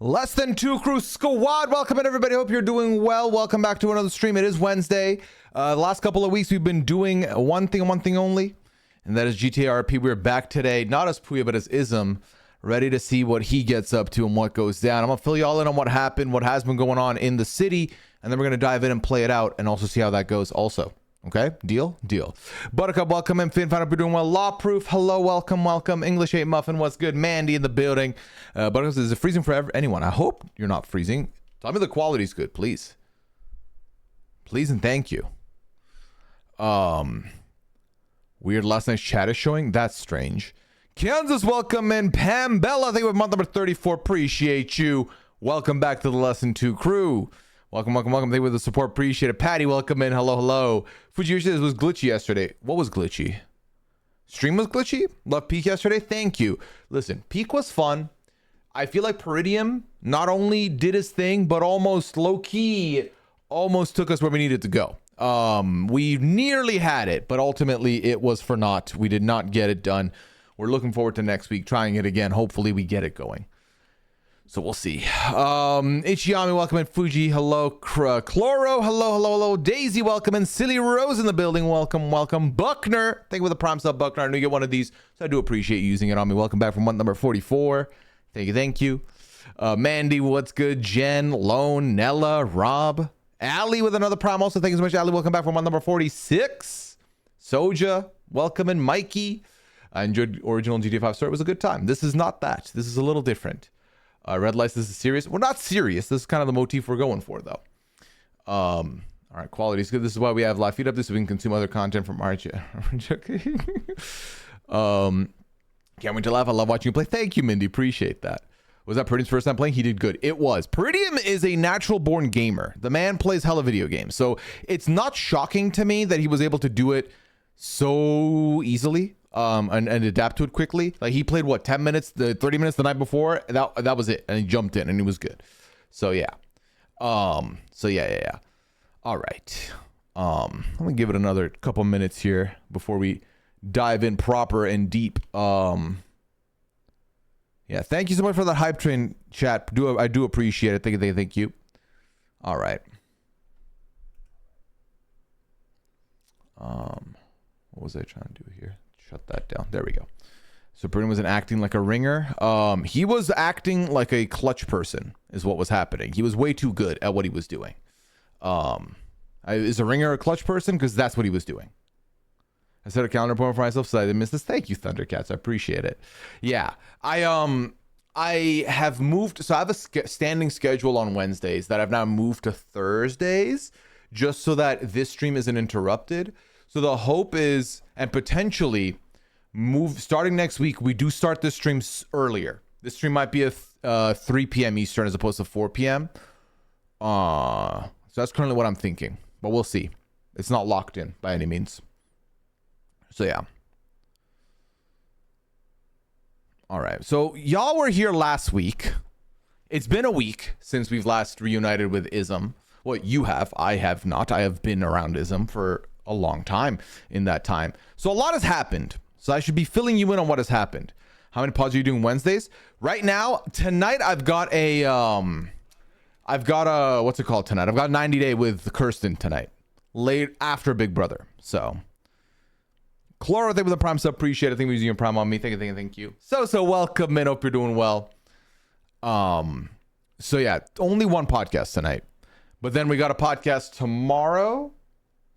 Less Than Two Crew Squad, welcome in everybody. Hope you're doing well. Welcome back to another stream. It is Wednesday. The last couple of weeks we've been doing one thing and one thing only, and that is GTA-RP. We're back today, not as Pooya, but as Ism, ready to see what he gets up to and what goes down. I'm gonna fill you all in on what happened, what has been going on in the city, and then we're gonna dive in and play it out and also see how that goes also. Okay, deal? Buttercup, welcome in. Finn, find out you're doing well. Law Proof, hello, welcome. English 8 Muffin, what's good? Mandy in the building. Buttercup says, is it freezing for anyone? I hope you're not freezing. Tell me the quality's good, please. Please and thank you. Weird last night's chat is showing? That's strange. Kansas, welcome in. Pam Bella, I think with month number 34. Appreciate you. Welcome back to the Lesson 2 crew. Welcome. Thank you for the support. Appreciate it. Patty, welcome in. Hello. Fujiyoshi says it was glitchy yesterday. What was glitchy? Stream was glitchy? Love Peak yesterday? Thank you. Listen, Peak was fun. I feel like Peridium not only did his thing, but almost low-key almost took us where we needed to go. We nearly had it, but ultimately it was for naught. We did not get it done. We're looking forward to next week, trying it again. Hopefully we get it going. So we'll see. Ichiyami, welcome in. Fuji, hello. Chloro, hello. Daisy, welcome in. Silly Rose in the building, welcome. Buckner, thank you for the prime sub, Buckner. I knew you get one of these, so I do appreciate you using it on me. Welcome back from month number 44. Thank you. Mandy, what's good? Jen, Lone, Nella, Rob, Ali with another prime. Also, thank you so much, Ali. Welcome back from month number 46. Soja, welcome in. Mikey, I enjoyed original GTA 5 story. It was a good time. This is not that. This is a little different. Red lights, this is serious. We're not serious. This is kind of the motif we're going for, though. All right, quality is good. This is why we have live feed up this so we can consume other content from Arch. Can't wait to laugh. I love watching you play. Thank you, Mindy. Appreciate that. Was that Peridium's first time playing? He did good. It was. Peridium is a natural born gamer. The man plays hella video games. So it's not shocking to me that he was able to do it so easily. And adapt to it quickly. Like he played what 10 minutes, the 30 minutes the night before. That was it, and he jumped in and he was good. So yeah. All right. Let me give it another couple minutes here before we dive in proper and deep. Yeah, thank you so much for that hype train chat. I do appreciate it. Thank you. All right. What was I trying to do here? Shut that down. There we go. So Peridium wasn't acting like a ringer. He was acting like a clutch person is what was happening. He was way too good at what he was doing. Is a ringer a clutch person? Because that's what he was doing. I set a calendar appointment for myself so I didn't miss this. Thank you, Thundercats. I appreciate it. Yeah. I have moved. So I have a standing schedule on Wednesdays that I've now moved to Thursdays just so that this stream isn't interrupted. So the hope is, and potentially starting next week, we do start this stream earlier. This stream might be a 3 p.m. Eastern as opposed to 4 p.m. So that's currently what I'm thinking, but we'll see. It's not locked in by any means. So yeah. All right. So y'all were here last week. It's been a week since we've last reunited with Ism. Well, you have. I have not. I have been around Ism for a long time in that time. So a lot has happened. So I should be filling you in on what has happened. How many pods are you doing Wednesdays? Right now, tonight I've got a what's it called tonight? I've got 90 Day with Kirsten tonight. Late after Big Brother. So Chloro, thank you for the prime sub. Appreciate it. I think we're using your prime on me. Thank you. So welcome in. Hope you're doing well. So yeah, only one podcast tonight. But then we got a podcast tomorrow.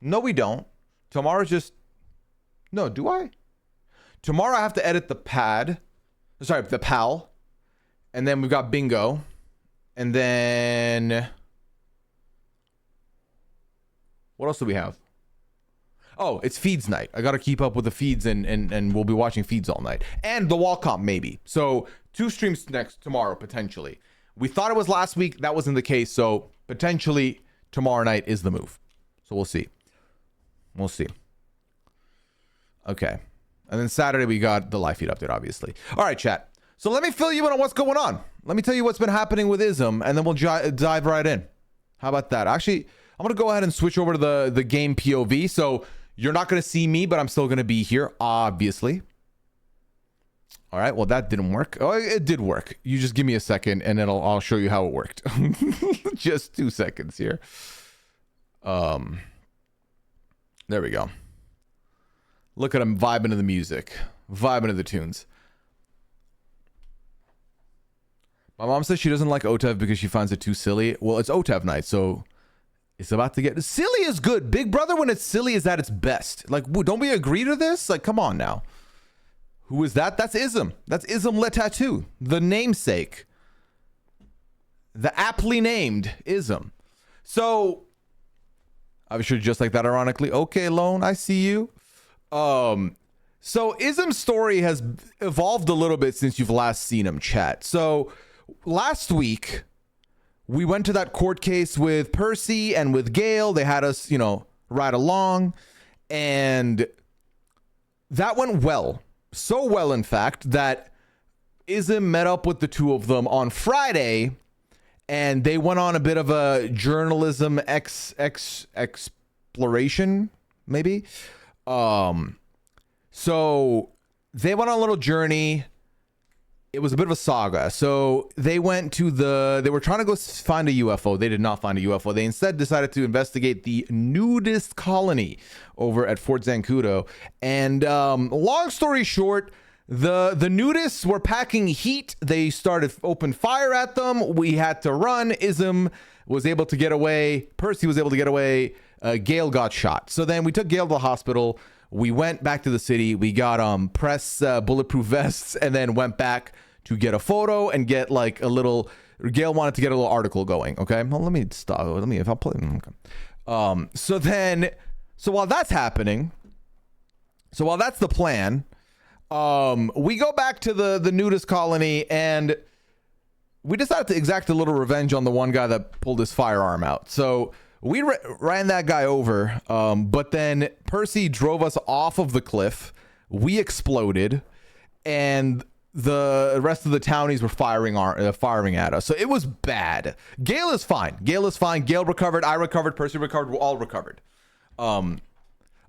No, we don't. Tomorrow's just... No, do I? Tomorrow I have to edit the PAL. And then we've got Bingo. And then... What else do we have? Oh, it's feeds night. I got to keep up with the feeds and we'll be watching feeds all night. And the wall comp, maybe. So 2 streams tomorrow, potentially. We thought it was last week. That wasn't the case. So potentially tomorrow night is the move. So we'll see. Okay. And then Saturday we got the live feed update, obviously. All right, chat. So let me fill you in on what's going on. Let me tell you what's been happening with Ism, and then we'll dive right in. How about that? Actually, I'm going to go ahead and switch over to the game POV. So you're not going to see me, but I'm still going to be here, obviously. All right, well, that didn't work. Oh, it did work. You just give me a second, and then I'll show you how it worked. Just 2 seconds here. There we go. Look at him vibing to the music, vibing to the tunes. My mom says she doesn't like OTEV because she finds it too silly. Well, it's OTEV night, so it's about to get... Silly is good. Big Brother, when it's silly, is at its best. Like, don't we agree to this? Like, come on now. Who is that? That's Ism. That's Ism LeThaTeux, the namesake. The aptly named Ism. So, obviously, just like that, ironically. Okay, Lone, I see you. So Ism's story has evolved a little bit since you've last seen him, chat. So, last week, we went to that court case with Percy and with Gail. They had us, ride along. And that went well. So well, in fact, that Ism met up with the two of them on Friday, and they went on a bit of a journalism exploration, maybe. So they went on a little journey. It was a bit of a saga. So they went to they were trying to go find a UFO. They did not find a UFO. They instead decided to investigate the nudist colony over at Fort Zancudo. And long story short, the nudists were packing heat. They started open fire at them. We had to run. Ism was able to get away. Percy was able to get away. Gail got shot. So then we took Gail to the hospital. We went back to the city. We got press bulletproof vests, and then went back to get a photo and get like a little. Gail wanted to get a little article going. Okay, well, let me stop. If I'll play. Okay. So while that's happening, while that's the plan, we go back to the nudist colony, and we decided to exact a little revenge on the one guy that pulled his firearm out. So we ran that guy over, but then Percy drove us off of the cliff. We exploded, and the rest of the townies were firing at us. So it was bad. Gail is fine. Gail recovered. I recovered. Percy recovered. We all recovered. Allow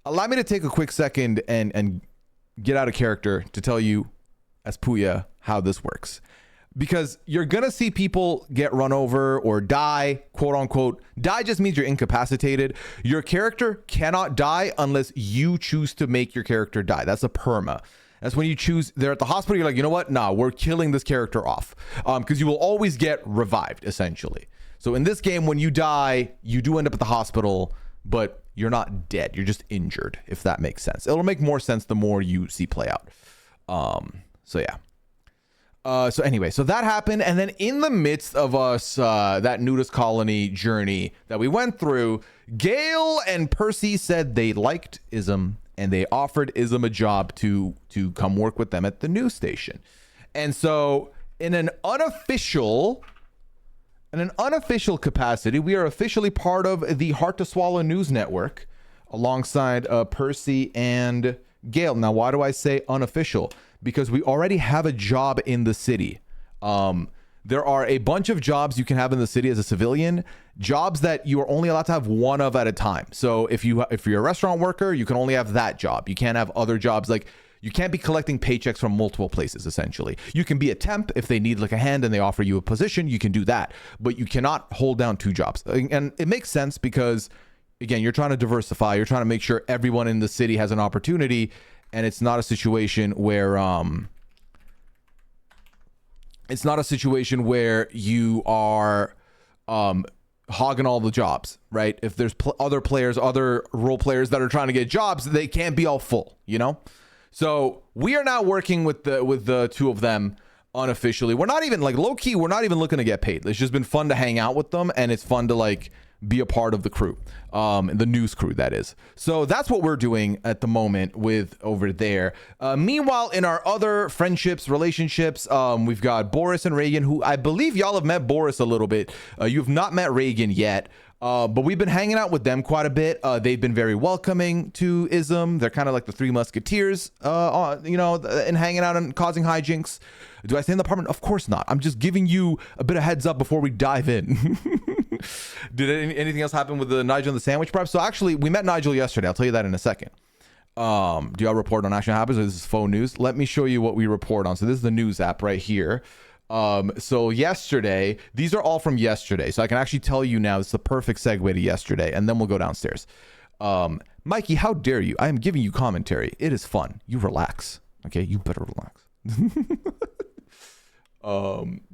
me to take a quick second and get out of character to tell you, as Pooya, how this works. Because you're going to see people get run over or die, quote unquote. Die just means you're incapacitated. Your character cannot die unless you choose to make your character die. That's a perma. That's when you choose. They're at the hospital. You're like, you know what? Nah, we're killing this character off. Because you will always get revived, essentially. So in this game, when you die, you do end up at the hospital, but you're not dead. You're just injured, if that makes sense. It'll make more sense the more you see play out. So yeah. So anyway, so that happened. And then in the midst of us, that nudist colony journey that we went through, Gail and Percy said they liked Ism, and they offered Ism a job to come work with them at the news station. And so in an unofficial capacity, we are officially part of the Heart to Swallow News Network alongside Percy and Gail. Now, why do I say unofficial? Because we already have a job in the city. There are a bunch of jobs you can have in the city as a civilian, jobs that you are only allowed to have one of at a time. So if you're a restaurant worker, you can only have that job. You can't have other jobs. Like, you can't be collecting paychecks from multiple places, essentially. You can be a temp if they need like a hand and they offer you a position, you can do that. But you cannot hold down two jobs. And it makes sense because, again, you're trying to diversify. You're trying to make sure everyone in the city has an opportunity. And it's not a situation where you are hogging all the jobs, right? If there's other role players that are trying to get jobs, they can't be all full, So we are now working with the two of them unofficially. We're not even like low key. We're not even looking to get paid. It's just been fun to hang out with them, and it's fun to like be a part of the crew, the news crew, that is. So that's what we're doing at the moment with over there. Meanwhile, in our other friendships, relationships, we've got Boris and Reagan, who I believe y'all have met Boris a little bit. You've not met Reagan yet. But we've been hanging out with them quite a bit. They've been very welcoming to Ism. They're kind of like the Three Musketeers, and hanging out and causing hijinks. Do I stay in the apartment? Of course not. I'm just giving you a bit of heads up before we dive in. Did anything else happen with the Nigel and the sandwich prep? So actually, we met Nigel yesterday. I'll tell you that in a second. Do y'all report on action happens, or this is faux news? Let me show you what we report on. So this is the news app right here. So yesterday, these are all from yesterday, so I can actually tell you now. It's the perfect segue to yesterday, and then we'll go downstairs. Mikey, how dare you? I am giving you commentary. It is fun. You relax. Okay, you better relax.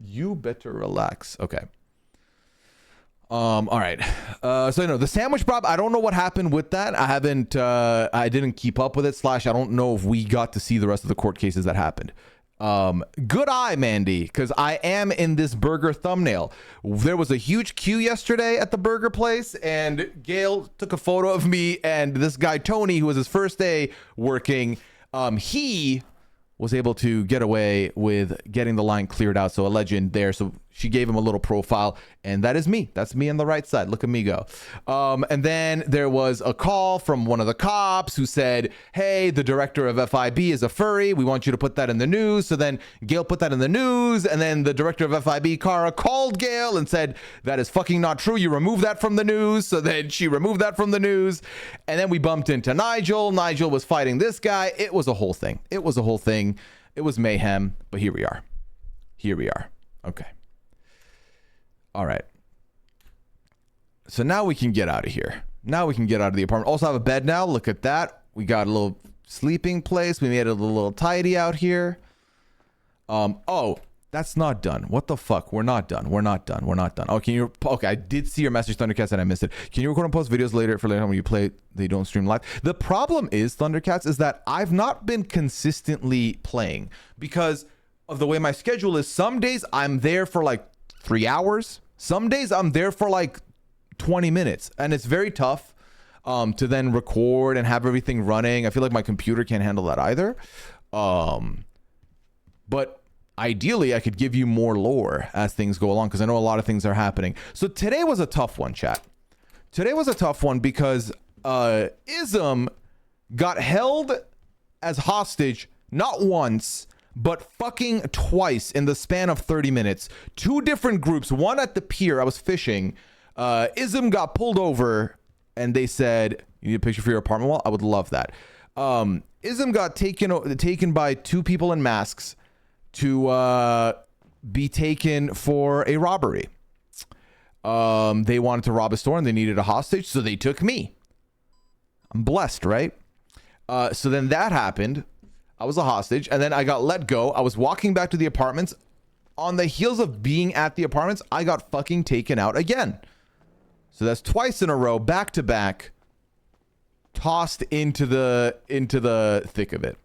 You better relax. Okay. All right. So the sandwich prop, I don't know what happened with that. I didn't keep up with it. / I don't know if we got to see the rest of the court cases that happened. Good eye, Mandy, because I am in this burger thumbnail. There was a huge queue yesterday at the burger place, and Gail took a photo of me and this guy Tony, who was his first day working. He was able to get away with getting the line cleared out. So a legend there. So she gave him a little profile, and that is me. That's me on the right side. Look at me go. And then there was a call from one of the cops who said, hey, the director of FIB is a furry. We want you to put that in the news. So then Gail put that in the news, and then the director of FIB, Kara, called Gail and said, that is fucking not true. You remove that from the news. So then she removed that from the news. And then we bumped into Nigel. Nigel was fighting this guy. It was a whole thing. It was mayhem, but here we are. Okay. All right. So now we can get out of here. Now we can get out of the apartment. Also have a bed now. Look at that. We got a little sleeping place. We made it a little tidy out here. Oh, that's not done. What the fuck? We're not done. Oh, okay, I did see your message, Thundercats, and I missed it. Can you record and post videos later for later when you play? They don't stream live. The problem is, Thundercats, is that I've not been consistently playing because of the way my schedule is. Some days I'm there for like 3 hours. Some days I'm there for like 20 minutes, and it's very tough to then record and have everything running. I feel like my computer can't handle that either. But ideally, I could give you more lore as things go along, because I know a lot of things are happening. So today was a tough one, chat. Today was a tough one because Ism got held as hostage not once, but fucking twice in the span of 30 minutes. 2 different groups, one at the pier. I was fishing. Ism got pulled over, and they said, you need a picture for your apartment wall? I would love that. Ism got taken by 2 people in masks to be taken for a robbery. They wanted to rob a store and they needed a hostage, so they took me. I'm blessed, right? So then that happened. I was a hostage, and then I got let go. I was walking back to the apartments. On the heels of being at the apartments, I got fucking taken out again. So that's twice in a row, back to back, tossed into the thick of it.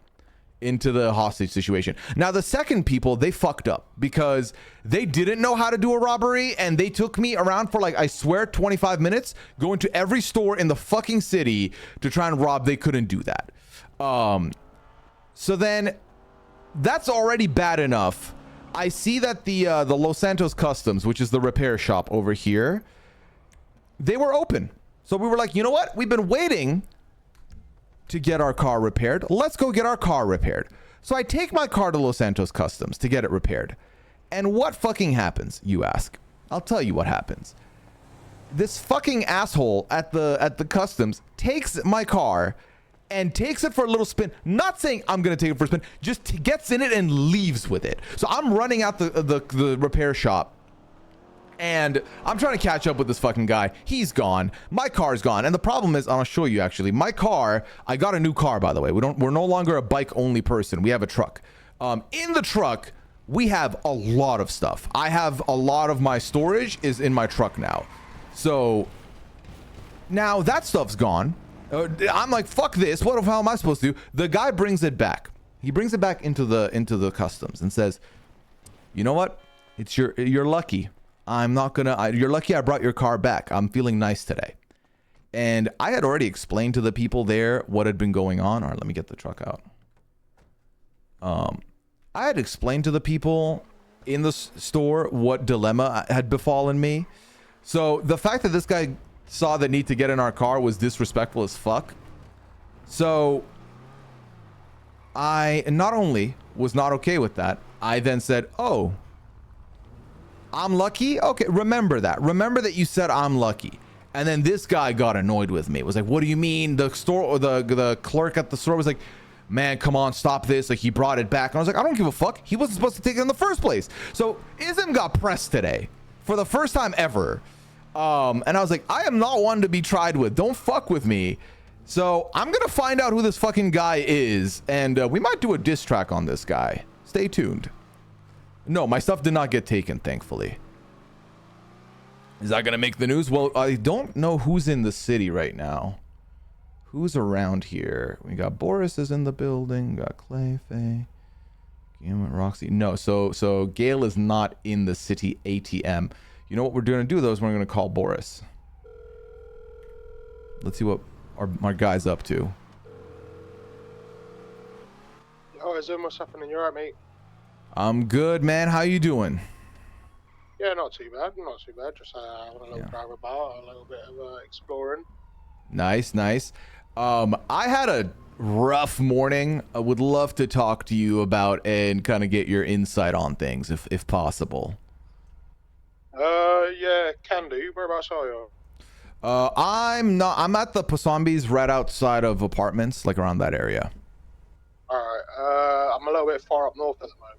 Into the hostage situation. Now the second people, they fucked up because they didn't know how to do a robbery, and they took me around for like, I swear, 25 minutes going to every store in the fucking city to try and rob. They couldn't do that. So then that's already bad enough. I see that the Los Santos Customs, which is the repair shop over here, they were open. So we were like, you know what? We've been waiting to get our car repaired. Let's go get our car repaired. So I take my car to Los Santos Customs to get it repaired. And what fucking happens, you ask? I'll tell you what happens. This fucking asshole at the customs takes my car and takes it for a little spin. Not saying I'm gonna take it for a spin, just gets in it and leaves with it. So I'm running out the repair shop, and I'm trying to catch up with this fucking guy. He's gone. My car's gone. And the problem is, I'll show you actually. My car, I got a new car, by the way. We're no longer a bike only person. We have a truck. In the truck, we have a lot of stuff. I have a lot of my storage is in my truck now. So now that stuff's gone. I'm like, fuck this. What the hell am I supposed to do? The guy brings it back. He brings it back into the customs and says, you know what? You're lucky. You're lucky I brought your car back. I'm feeling nice today. And I had already explained to the people there what had been going on. All right, let me get the truck out. I had explained to the people in the store what dilemma had befallen me. So the fact that this guy saw the need to get in our car was disrespectful as fuck. So I not only was not okay with that, I then said, oh, I'm lucky? Okay, remember that. Remember that you said I'm lucky. And then this guy got annoyed with me. It was like, what do you mean? The store or the clerk at the store was like, man, come on, stop this. Like, he brought it back. And I was like, I don't give a fuck. He wasn't supposed to take it in the first place. So Ism got pressed today for the first time ever. And I was like, I am not one to be tried with. Don't fuck with me. So I'm going to find out who this fucking guy is. And we might do a diss track on this guy. Stay tuned. No, my stuff did not get taken, thankfully. Is that going to make the news? Well, I don't know who's in the city right now. Who's around here? We got Boris is in the building. We got Clayface. Roxy. No, so Gail is not in the city ATM. You know what we're going to do, though, is we're going to call Boris. Let's see what our guy's up to. Oh, Ism, what's happening? You alright, mate? I'm good, man. How you doing? Yeah, not too bad. Not too bad. Just having a little drive about, a little bit of exploring. Nice, nice. I had a rough morning. I would love to talk to you about and kind of get your insight on things, if possible. Yeah, can do. Whereabouts are you? I'm at the Pasombi's right outside of apartments, like around that area. Alright, I'm a little bit far up north at the moment.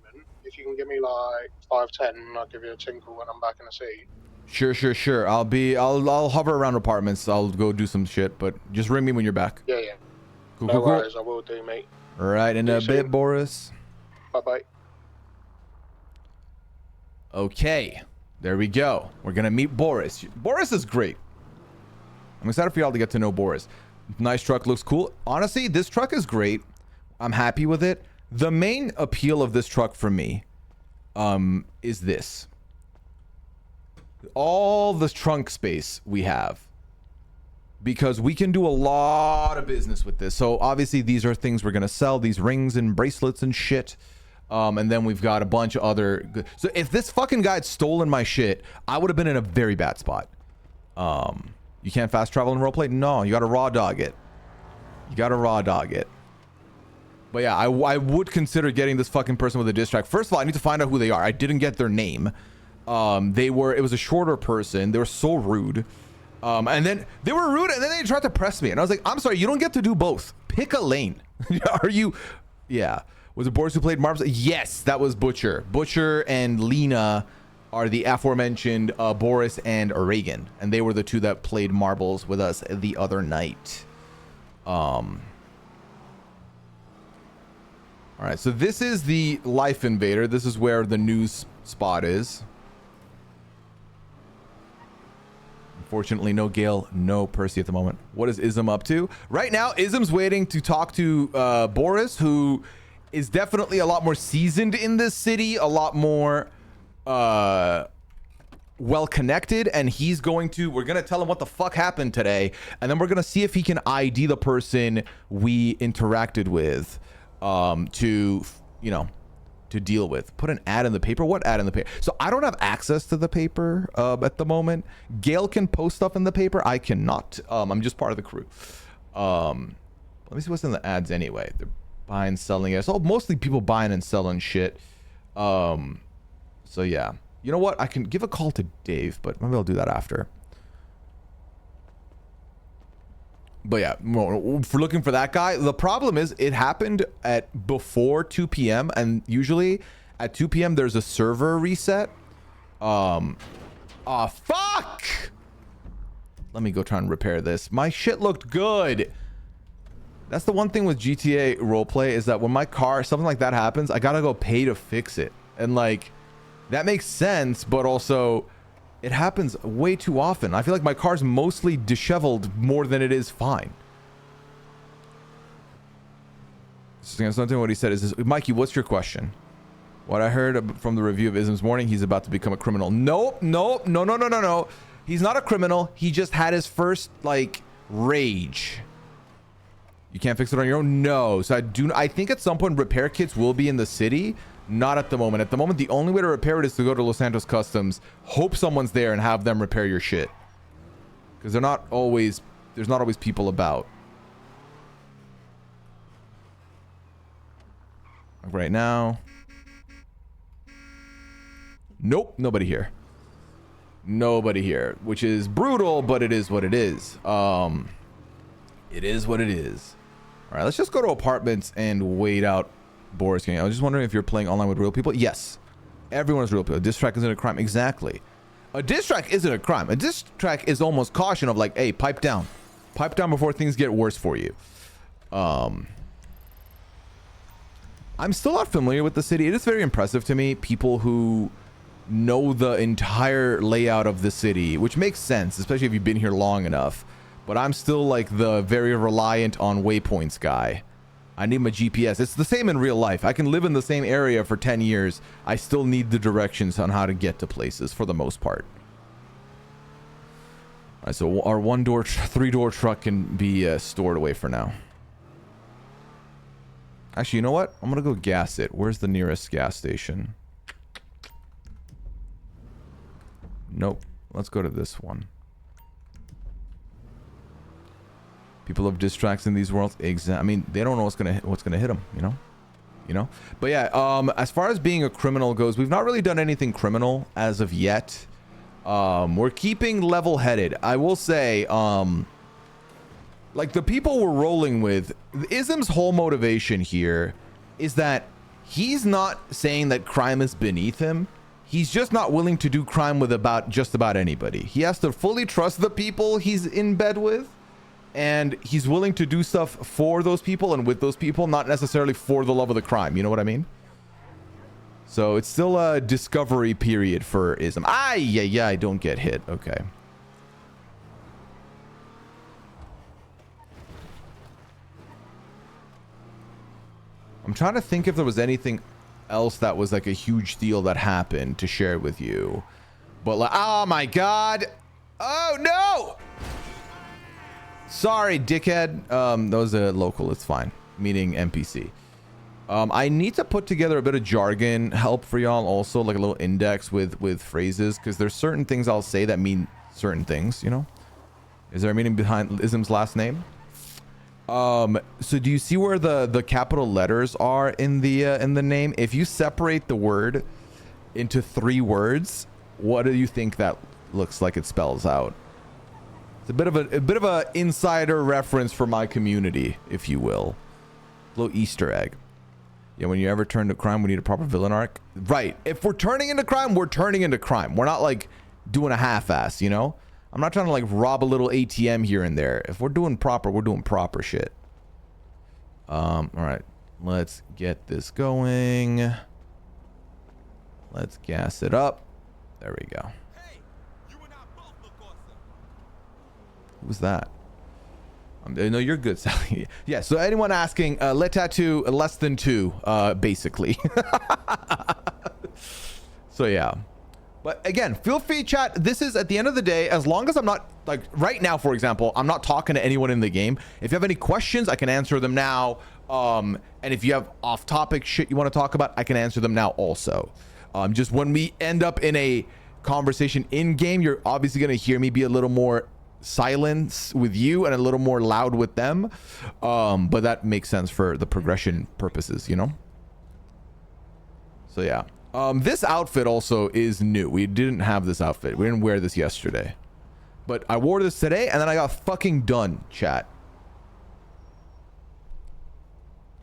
If you can give me like 5-10, I'll give you a tinkle when I'm back in the city. Sure. I'll hover around apartments. I'll go do some shit, but just ring me when you're back. Yeah. Cool, no worries, I will do, mate. All right, in a bit, Boris. Bye-bye. Okay, there we go. We're gonna meet Boris. Boris is great. I'm excited for y'all to get to know Boris. Nice truck, looks cool. Honestly, this truck is great. I'm happy with it. The main appeal of this truck for me is this. All the trunk space we have. Because we can do a lot of business with this. So obviously these are things we're going to sell. These rings and bracelets and shit. And then we've got a bunch of other... So if this fucking guy had stolen my shit, I would have been in a very bad spot. You can't fast travel in roleplay? No, you got to raw dog it. But yeah, I would consider getting this fucking person with a diss track. First of all, I need to find out who they are. I didn't get their name. It was a shorter person. They were so rude. And then they were rude and then they tried to press me. And I was like, I'm sorry, you don't get to do both. Pick a lane. Are you? Yeah. Was it Boris who played marbles? Yes, that was Butcher. Butcher and Lena are the aforementioned Boris and Reagan. And they were the two that played marbles with us the other night. All right, so this is the Life Invader. This is where the news spot is. Unfortunately, no Gale, no Percy at the moment. What is Ism up to? Right now, Ism's waiting to talk to Boris, who is definitely a lot more seasoned in this city, a lot more well-connected, and we're going to tell him what the fuck happened today, and then we're going to see if he can ID the person we interacted with. To deal with. Put an ad in the paper. What ad in the paper? So I don't have access to the paper at the moment. Gail can post stuff in the paper. I cannot. I'm just part of the crew. Let me see what's in the ads anyway. They're buying, selling it. So mostly people buying and selling shit. So yeah. You know what? I can give a call to Dave, but maybe I'll do that after. But yeah, for looking for that guy, the problem is it happened at before 2 p.m. and usually at 2 p.m. there's a server reset. Fuck! Let me go try and repair this. My shit looked good. That's the one thing with GTA roleplay is that when my car, something like that happens, I gotta go pay to fix it. And like, that makes sense, but also... it happens way too often. I feel like my car's mostly disheveled more than it is fine. Something what he said is this, Mikey, what's your question? What I heard from the review of Ism's morning, he's about to become a criminal. No. He's not a criminal. He just had his first, like, rage. You can't fix it on your own? No. So I think at some point repair kits will be in the city. Not at the moment. At the moment, the only way to repair it is to go to Los Santos Customs, hope someone's there, and have them repair your shit. Because there's not always people about. Right now. Nope, nobody here. Nobody here, which is brutal, but it is what it is. It is what it is. All right, let's just go to apartments and wait out Boris King. I was just wondering if you're playing online with real people. Yes, everyone's real people. A diss track isn't a crime. Exactly. A diss track isn't a crime. A diss track is almost caution of like, hey, pipe down before things get worse for you. I'm still not familiar with the city. It is very impressive to me, people who know the entire layout of the city, which makes sense, especially if you've been here long enough. But I'm still like the very reliant on waypoints guy. I need my GPS. It's the same in real life. I can live in the same area for 10 years. I still need the directions on how to get to places for the most part. All right, so our 1-door, 3-door truck can be stored away for now. Actually, you know what? I'm gonna go gas it. Where's the nearest gas station? Nope. Let's go to this one. People have diss tracks in these worlds. I mean, they don't know what's gonna hit them. You know. But yeah. As far as being a criminal goes, we've not really done anything criminal as of yet. We're keeping level-headed. I will say. Like the people we're rolling with, Ism's whole motivation here is that he's not saying that crime is beneath him. He's just not willing to do crime with just about anybody. He has to fully trust the people he's in bed with, and he's willing to do stuff for those people and with those people, not necessarily for the love of the crime. You know what I mean? So it's still a discovery period for Ism. Yeah, I don't get hit. Okay. I'm trying to think if there was anything else that was like a huge deal that happened to share with you. But like, oh my God. Oh no. Sorry, dickhead. That was a local. It's fine. Meaning NPC. I need to put together a bit of jargon help for y'all also, like a little index with phrases, because there's certain things I'll say that mean certain things, you know? Is there a meaning behind Ism's last name? So do you see where the capital letters are in the name? If you separate the word into 3 words, what do you think that looks like it spells out? It's a bit of a insider reference for my community, if you will. A little Easter egg. Yeah, when you ever turn to crime, we need a proper villain arc. Right. If we're turning into crime, we're turning into crime. We're not like doing a half-ass, you know? I'm not trying to like rob a little ATM here and there. If we're doing proper, we're doing proper shit. All right, let's get this going. Let's gas it up. There we go. Hey, you and I both look awesome. Who's that? No, you're good, Sally. Yeah, so anyone asking, LeThaTeux less than 2, basically. So yeah. But again, feel free, chat. This is, at the end of the day, as long as I'm not, like, right now, for example, I'm not talking to anyone in the game. If you have any questions, I can answer them now. And if you have off-topic shit you want to talk about, I can answer them now also. Just when we end up in a conversation in-game, you're obviously going to hear me be a little more silent with you and a little more loud with them. But that makes sense for the progression purposes, you know? So, yeah. This outfit also is new. We didn't have this outfit. We didn't wear this yesterday. But I wore this today, and then I got fucking done, chat.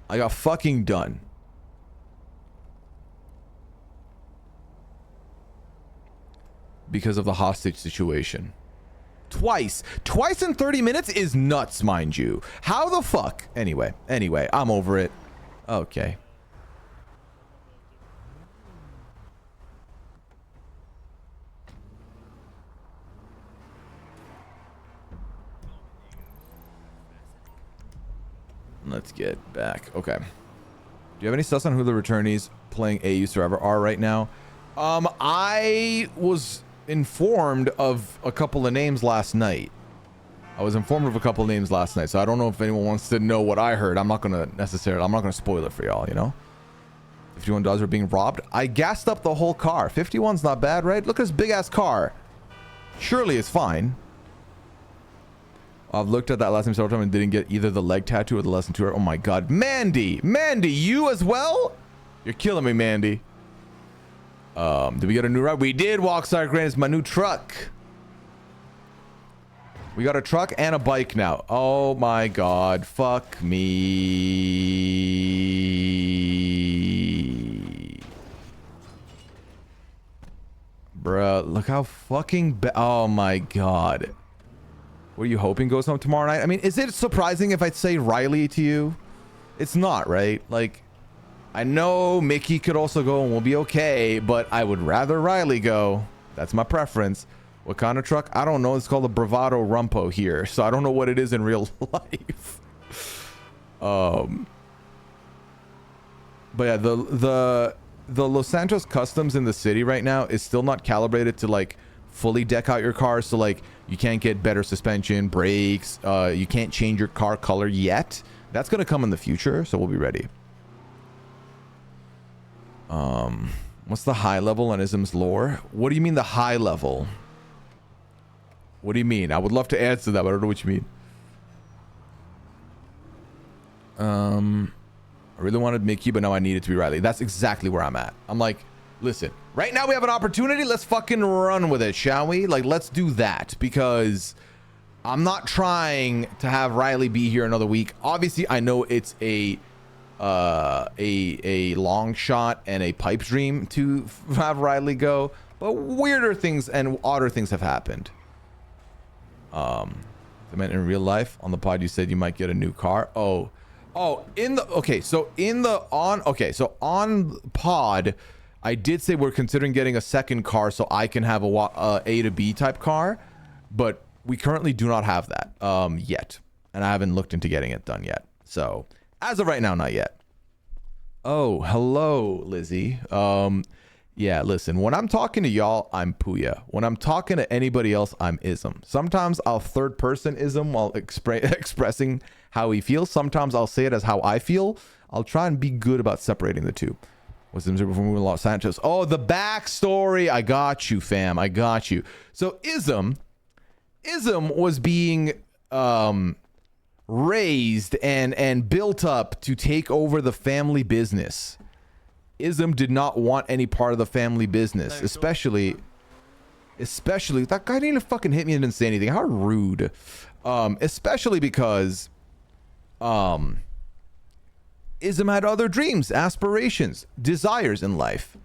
I got fucking done. Because of the hostage situation. Twice in 30 minutes is nuts, mind you. How the fuck? Anyway, I'm over it. Okay. Let's get back. Okay. Do you have any stuff on who the returnees playing AU Survivor are right now? I was informed of a couple of names last night. So I don't know if anyone wants to know what I heard. I'm not gonna spoil it for y'all, you know? 51 dogs are being robbed. I gassed up the whole car. 51's not bad, right? Look at this big ass car. Surely it's fine. I've looked at that last name several times and didn't get either the leg tattoo or the lesson to her. Oh my God. Mandy, you as well? You're killing me, Mandy. Did we get a new ride? We did. Walkstar Grand is my new truck. We got a truck and a bike now. Oh my god. Fuck me. Bruh, look how fucking oh my god. What are you hoping goes home tomorrow night? I mean, is it surprising if I say Riley to you? It's not, right? Like, I know Mickey could also go and we'll be okay, but I would rather Riley go. That's my preference. What kind of truck? I don't know. It's called a Bravado Rumpo here, so I don't know what it is in real life. But yeah, the Los Santos Customs in the city right now is still not calibrated to like fully deck out your car, so like you can't get better suspension, brakes, you can't change your car color yet. That's gonna come in the future, so we'll be ready. What's the high level on Ism's lore? What do you mean the high level? What do you mean? I would love to answer that, but I don't know what you mean. I really wanted Mickey, but now I need it to be Riley. That's exactly where I'm at. I'm like, listen, right now we have an opportunity. Let's fucking run with it, shall we? Like, let's do that, because I'm not trying to have Riley be here another week. Obviously, I know it's a long shot and a pipe dream to have Riley go, but weirder things and odder things have happened. I meant in real life on the pod you said you might get a new car. So on pod I did say we're considering getting a second car so I can have a A to B type car, but we currently do not have that yet, and I haven't looked into getting it done yet. So as of right now, not yet. Oh, hello, Lizzie. Yeah, listen, when I'm talking to y'all, I'm Pooya. When I'm talking to anybody else, I'm Ism. Sometimes I'll third person Ism while expressing how he feels. Sometimes I'll say it as how I feel. I'll try and be good about separating the two. What's the before moving to Los Santos? Oh, the backstory. I got you, fam. I got you. So Ism was being raised and built up to take over the family business. Ism did not want any part of the family business, especially that guy didn't even fucking hit me and didn't say anything. How rude. Especially because Ism had other dreams, aspirations, desires in life,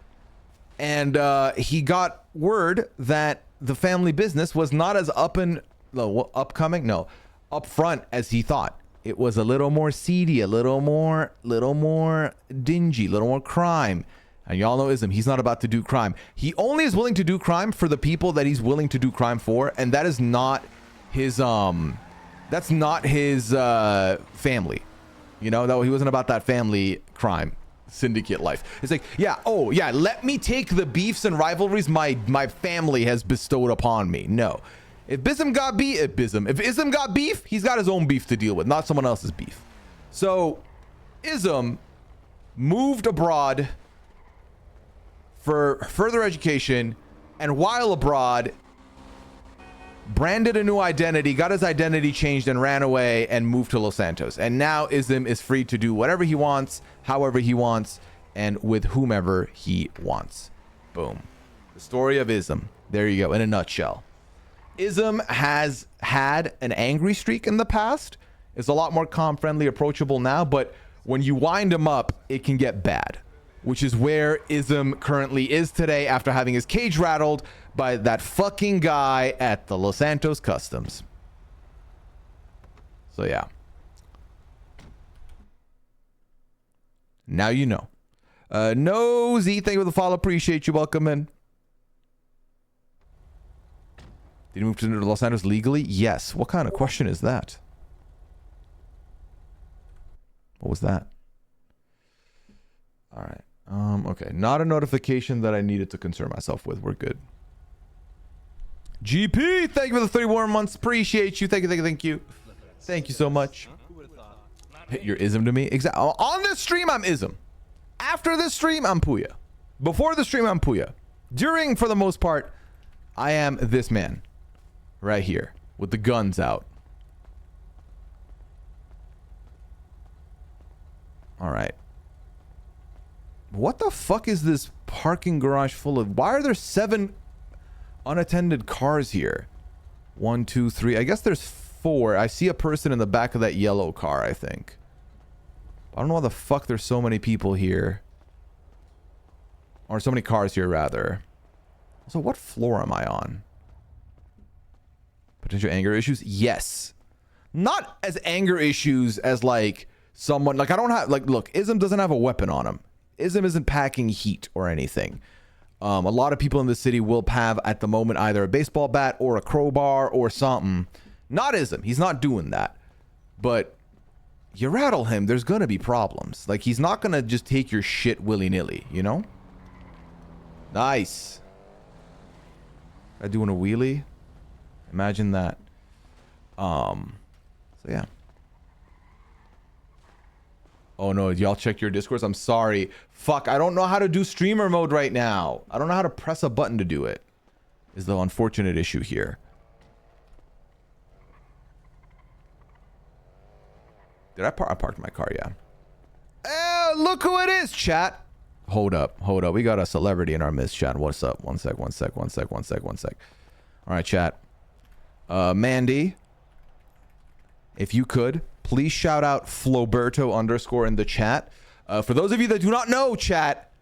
and he got word that the family business was not as upfront as he thought. It was a little more seedy, a little more dingy, a little more crime. And y'all know Ism, he's not about to do crime. He only is willing to do crime for the people that he's willing to do crime for, and that is not his family. You know, that he wasn't about that family crime syndicate life. It's like, let me take the beefs and rivalries my family has bestowed upon me. No. If Ism got beef, he's got his own beef to deal with, not someone else's beef. So Ism moved abroad for further education, and while abroad, branded a new identity, got his identity changed, and ran away and moved to Los Santos. And now Ism is free to do whatever he wants, however he wants, and with whomever he wants. Boom. The story of Ism. There you go, in a nutshell. Ism has had an angry streak in the past. It's a lot more calm, friendly, approachable now, but when you wind him up, it can get bad, which is where Ism currently is today after having his cage rattled by that fucking guy at the Los Santos Customs. So yeah. Now you know. Nosy, thank you for the follow. Appreciate you. Welcome in. Did he move to Los Santos legally? Yes. What kind of question is that? What was that? All right. Okay. Not a notification that I needed to concern myself with. We're good. GP, thank you for the 31 months. Appreciate you. Thank you. Thank you so much. Hit your Ism to me. Exactly. On this stream, I'm Ism. After this stream, I'm Pooya. Before the stream, I'm Pooya. During, for the most part, I am this man. Right here. With the guns out. Alright. What the fuck is this parking garage full of? Why are there 7 unattended cars here? 1, 2, 3. I guess there's 4. I see a person in the back of that yellow car, I think. I don't know why the fuck there's so many people here. Or so many cars here, rather. So what floor am I on? Potential anger issues? Yes. Not as anger issues as, like, someone... Like, I don't have... Like, look, Ism doesn't have a weapon on him. Ism isn't packing heat or anything. A lot of people in the city will have, at the moment, either a baseball bat or a crowbar or something. Not Ism. He's not doing that. But you rattle him, there's going to be problems. Like, he's not going to just take your shit willy-nilly, you know? Nice. I doing a wheelie? Imagine that. So, yeah. Oh no, y'all check your Discords? I'm sorry. Fuck, I don't know how to do streamer mode right now. I don't know how to press a button to do it. Is the unfortunate issue here. Did I parked my car, yeah. Look who it is, chat. Hold up. We got a celebrity in our midst, chat. What's up? One sec. All right, chat. Mandy, if you could, please shout out Floberto _ in the chat. For those of you that do not know, chat,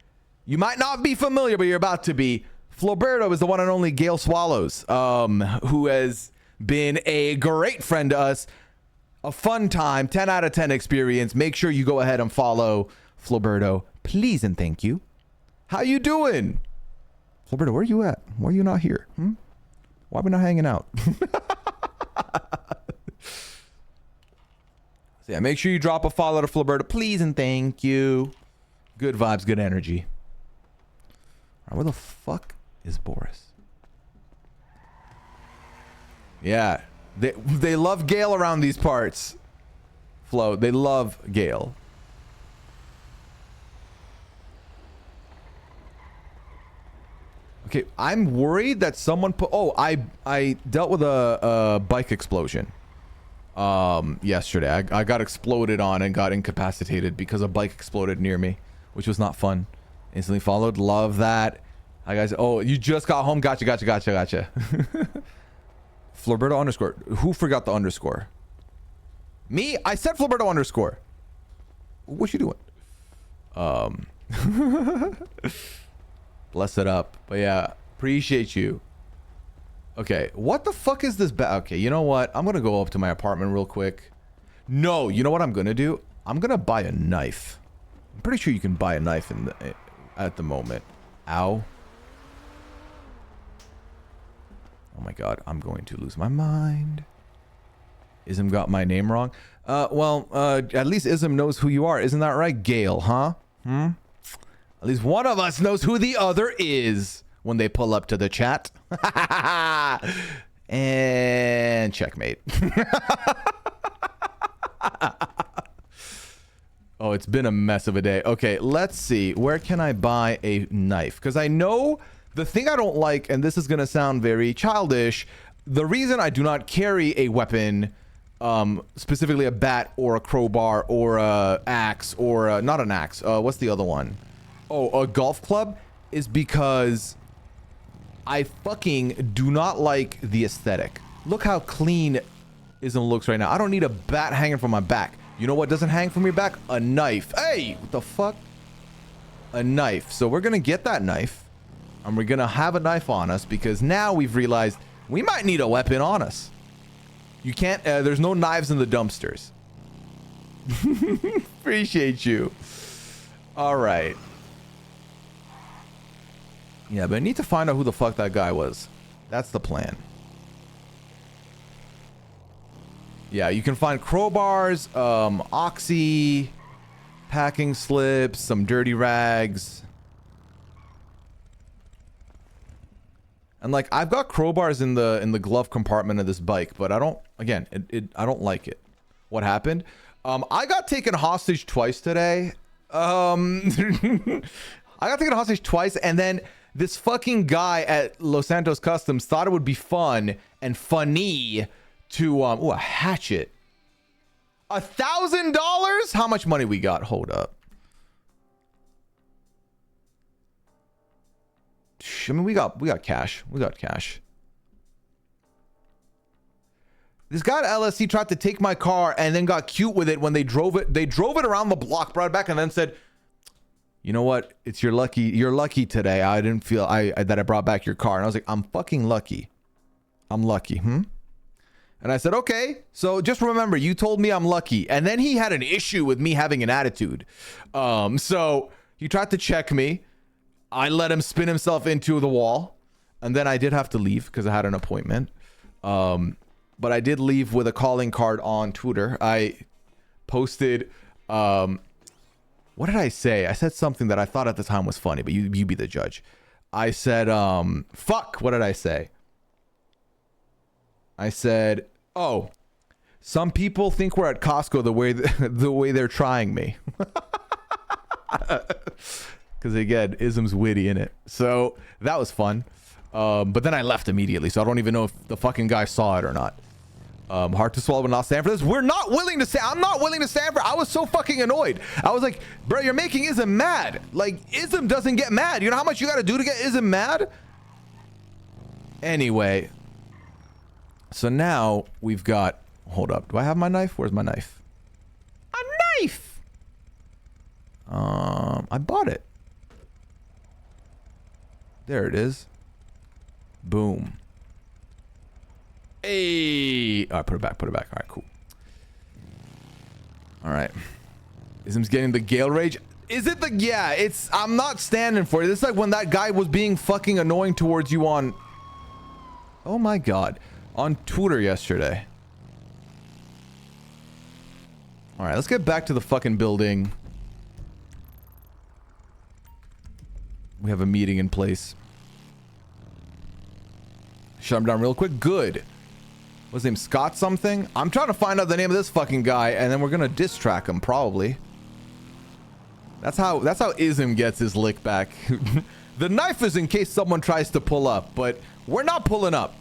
you might not be familiar, but you're about to be. Floberto is the one and only Gale Swallows, who has been a great friend to us. A fun time, 10 out of 10 experience. Make sure you go ahead and follow Floberto, please and thank you. How you doing? Floberto, where are you at? Why are you not here? Why are we not hanging out? So yeah, make sure you drop a follow to Floberto, please and thank you. Good vibes, good energy. All right, where the fuck is Boris? Yeah, they love Gale around these parts. Flo, they love Gale. Okay, I'm worried that someone put... Oh, I dealt with a bike explosion yesterday. I got exploded on and got incapacitated because a bike exploded near me, which was not fun. Instantly followed. Love that. Hi, guys. Oh, you just got home. Gotcha. Floberto _ Who forgot the underscore? Me? I said Floberto _ What you doing? Bless it up. But yeah, appreciate you. Okay, what the fuck is this? Okay, you know what? I'm gonna go up to my apartment real quick. No, you know what I'm gonna do? I'm gonna buy a knife. I'm pretty sure you can buy a knife at the moment. Ow. Oh my god, I'm going to lose my mind. Ism got my name wrong. At least Ism knows who you are. Isn't that right, Gale, huh? At least one of us knows who the other is when they pull up to the chat. And checkmate. Oh, it's been a mess of a day. Okay, let's see. Where can I buy a knife? Because I know the thing I don't like, and this is going to sound very childish, the reason I do not carry a weapon, specifically a bat or a crowbar or a axe or not an axe. What's the other one? Oh, a golf club, is because I fucking do not like the aesthetic. Look how clean Ism looks right now. I don't need a bat hanging from my back. You know what doesn't hang from your back? A knife. Hey, what the fuck? A knife. So we're gonna get that knife, and we're gonna have a knife on us because now we've realized we might need a weapon on us. You can't, there's no knives in the dumpsters. Appreciate you. All right. Yeah, but I need to find out who the fuck that guy was. That's the plan. Yeah, you can find crowbars, oxy, packing slips, some dirty rags. And like, I've got crowbars in the glove compartment of this bike, but I don't, again, I don't like it. What happened? I got taken hostage twice today. I got taken hostage twice, and then this fucking guy at Los Santos Customs thought it would be fun and funny to ooh, a hatchet. $1,000? How much money we got? Hold up. I mean, we got cash. We got cash. This guy at LSC tried to take my car and then got cute with it when they drove it. They drove it around the block, brought it back, and then said, "You know what? It's you're lucky today. I didn't feel that I brought back your car." And I was like, "I'm fucking lucky. I'm lucky." And I said, "Okay. So just remember, you told me I'm lucky." And then he had an issue with me having an attitude. So he tried to check me. I let him spin himself into the wall, and then I did have to leave because I had an appointment. But I did leave with a calling card on Twitter. I posted, what did I say? I said something that I thought at the time was funny, but you be the judge. I said, fuck, what did I say? I said, oh, some people think we're at Costco the way they're trying me. Because again, ism's witty in it. So that was fun. But then I left immediately, so I don't even know if the fucking guy saw it or not. Hard to swallow but not stand for this. I'm not willing to stand for. I was so fucking annoyed. I was like, bro, you're making Ism mad. Like, Ism doesn't get mad. You know how much you gotta do to get Ism mad? Anyway. So now we've got, hold up. Do I have my knife? Where's my knife? A knife! I bought it. There it is. Boom. Hey. All right, put it back. All right, cool. All right. Ism's getting the Gale Rage. Is it the... Yeah, it's... I'm not standing for it. It's like when that guy was being fucking annoying towards you on... Oh my god. On Twitter yesterday. All right, let's get back to the fucking building. We have a meeting in place. Shut him down real quick. Good. What's his name? Scott something? I'm trying to find out the name of this fucking guy, and then we're gonna diss track him, probably. That's how Ism gets his lick back. The knife is in case someone tries to pull up, but we're not pulling up.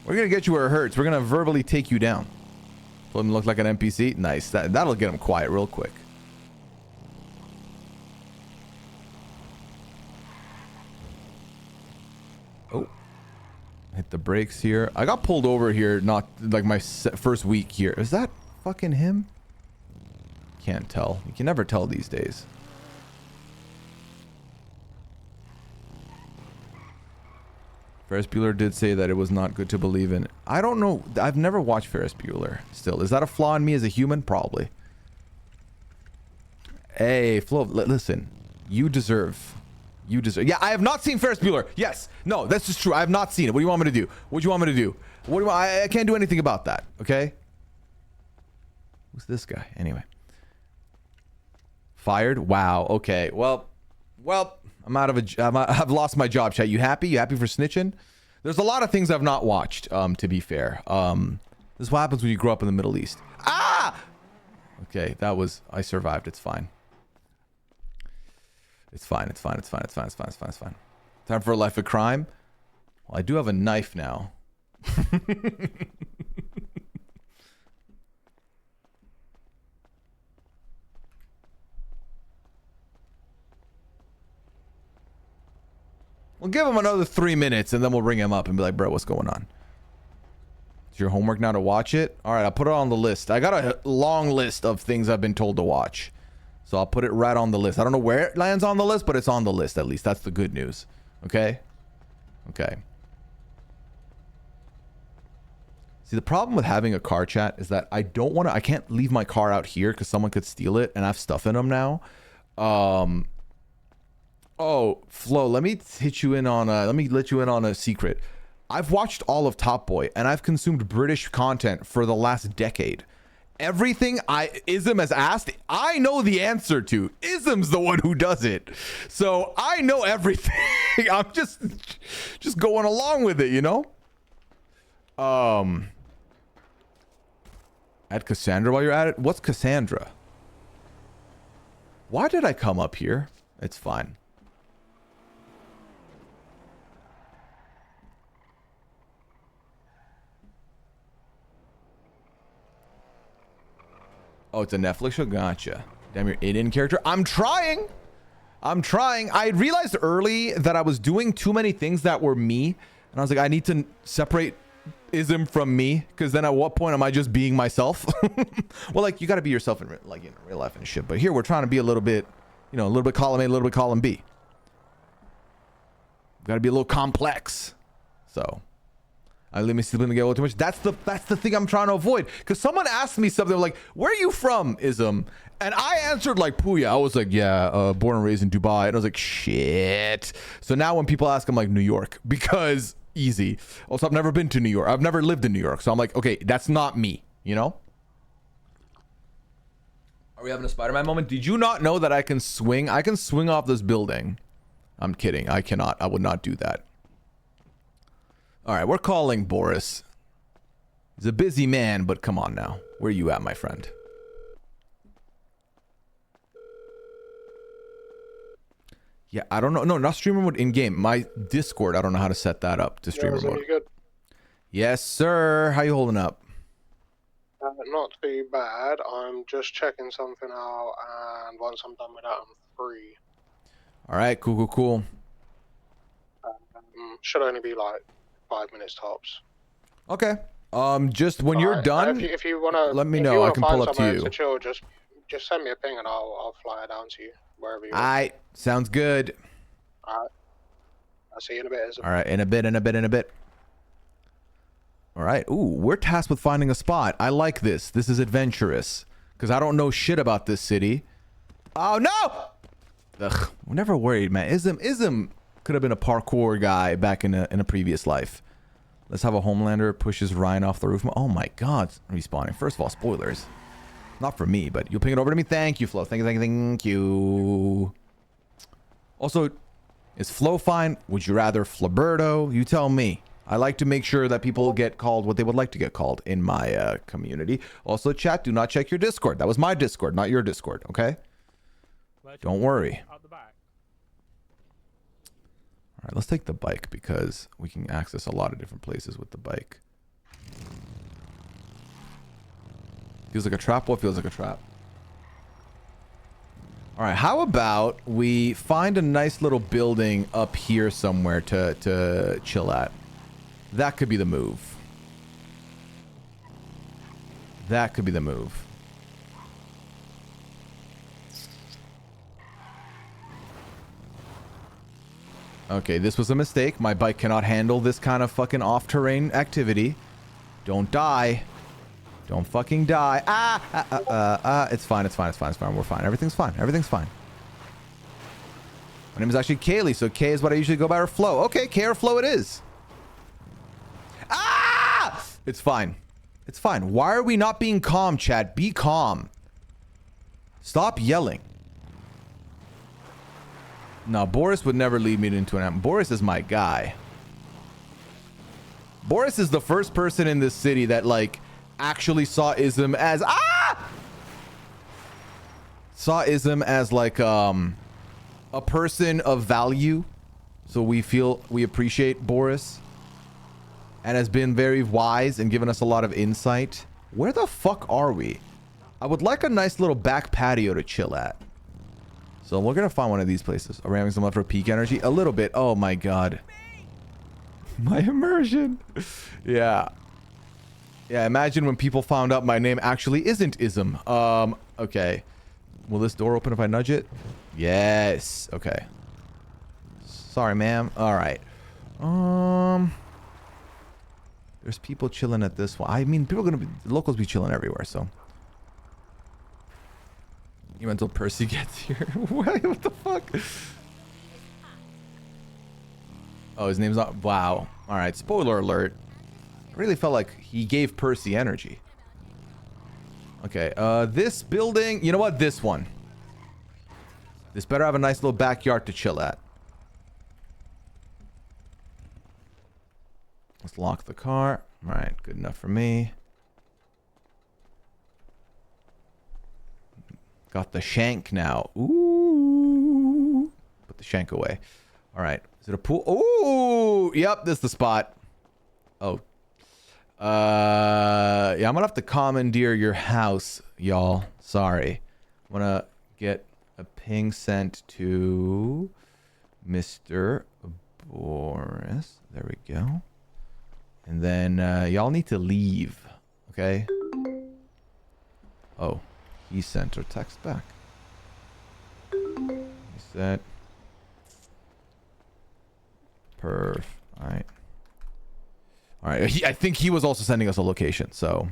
We're gonna get you where it hurts. We're gonna verbally take you down. Let him look like an NPC. Nice. That'll get him quiet real quick. Oh. Hit the brakes here. I got pulled over here, not like my first week here. Is that fucking him? Can't tell. You can never tell these days. Ferris Bueller did say that it was not good to believe in. I don't know. I've never watched Ferris Bueller still. Is that a flaw in me as a human? Probably. Hey, Flo, listen. You deserve... Yeah, I have not seen Ferris Bueller. Yes. No, that's just true. I have not seen it. What do you want me to do? I can't do anything about that. Okay? Who's this guy? Anyway. Fired? Wow. Okay. Well, I'm out of I've lost my job, chat. You happy? You happy for snitching? There's a lot of things I've not watched, to be fair. This is what happens when you grow up in the Middle East. Ah! Okay, I survived. It's fine. It's fine. Time for a life of crime. Well, I do have a knife now. We'll give him another 3 minutes and then we'll ring him up and be like, bro, what's going on? It's your homework now to watch it? All right, I'll put it on the list. I got a long list of things I've been told to watch. So I'll put it right on the list. I don't know where it lands on the list, but it's on the list at least. That's the good news. Okay? Okay. See, the problem with having a car chat is that I can't leave my car out here because someone could steal it and I have stuff in them now. Oh, Flo, let me let you in on a secret. I've watched all of Top Boy and I've consumed British content for the last decade. Everything Ism has asked, I know the answer to. Ism's the one who does it. So I know everything. I'm just going along with it, you know? Add Cassandra while you're at it. What's Cassandra? Why did I come up here? It's fine. Oh, it's a Netflix show? Gotcha. Damn, you're in character. I'm trying. I'm trying. I realized early that I was doing too many things that were me. And I was like, I need to separate ism from me. Because then at what point am I just being myself? Well, like, you got to be yourself in like, in real life and shit. But here we're trying to be a little bit, you know, a little bit column A, a little bit column B. Got to be a little complex. So, let me see. Let me get a little too much. That's the thing I'm trying to avoid. Because someone asked me something like, "Where are you from, Ism?" And I answered like Pooya. I was like, "Yeah, born and raised in Dubai." And I was like, "Shit." So now when people ask, I'm like, New York, because easy. Also, I've never been to New York. I've never lived in New York. So I'm like, okay, that's not me. You know? Are we having a Spider-Man moment? Did you not know that I can swing? I can swing off this building. I'm kidding. I cannot. I would not do that. All right, we're calling Boris. He's a busy man, but come on now. Where are you at, my friend? Yeah, I don't know. No, not streamer mode in-game. My Discord, I don't know how to set that up to streamer mode. You good? Yes, sir. How you holding up? Not too bad. I'm just checking something out, and once I'm done with that, I'm free. All right, cool. Should only be like 5 minutes tops. Okay. Just when you're done, if you wanna, let me know. I can pull up to you. To chill, just send me a ping and I'll fly it down to you wherever you. Alright, sounds good. Alright. I'll see you in a bit. All right, in a bit. All right. Ooh, we're tasked with finding a spot. I like this. This is adventurous because I don't know shit about this city. Oh no! Ugh, we're never worried, man. Ism could have been a parkour guy back in a previous life. Let's have a Homelander pushes Ryan off the roof. Oh my God, respawning. First of all, spoilers. Not for me, but you'll ping it over to me. Thank you, Flo. Thank you. Also, is Flo fine? Would you rather Flaberto? You tell me. I like to make sure that people get called what they would like to get called in my community. Also, chat, do not check your Discord. That was my Discord, not your Discord, okay? Don't worry. All right, let's take the bike because we can access a lot of different places with the bike. Feels like a trap? What feels like a trap? All right, how about we find a nice little building up here somewhere to chill at? That could be the move. That could be the move. Okay, this was a mistake. My bike cannot handle this kind of fucking off-terrain activity. Don't die. Don't fucking die. It's fine. We're fine. Everything's fine. My name is actually Kaylee, so K is what I usually go by, or Flo. Okay, K or Flo it is. It's fine. Why are we not being calm, chat? Be calm. Stop yelling. No, Boris would never lead me into an... Boris is my guy. Boris is the first person in this city that, like, actually saw Ism as... Saw Ism as, like, a person of value. So we appreciate Boris. And has been very wise and given us a lot of insight. Where the fuck are we? I would like a nice little back patio to chill at. So we're going to find one of these places. Are we having some left for peak energy? A little bit. Oh my God. My immersion. Yeah. Yeah, imagine when people found out my name actually isn't Ism. Okay. Will this door open if I nudge it? Yes. Okay. Sorry, ma'am. All right. There's people chilling at this one. I mean, people are going to be... Locals be chilling everywhere, so... Even until Percy gets here. What the fuck? Oh, his name's not... Wow. Alright, spoiler alert. I really felt like he gave Percy energy. Okay, this building... You know what? This one. This better have a nice little backyard to chill at. Let's lock the car. All right, good enough for me. Got the shank now. Ooh. Put the shank away. All right. Is it a pool? Ooh. Yep, this is the spot. Oh. Yeah, I'm gonna have to commandeer your house, y'all. Sorry. I'm gonna get a ping sent to Mr. Boris. There we go. And then y'all need to leave. Okay? Oh, he sent her text back. He said, perf. All right. All right. I think he was also sending us a location. So.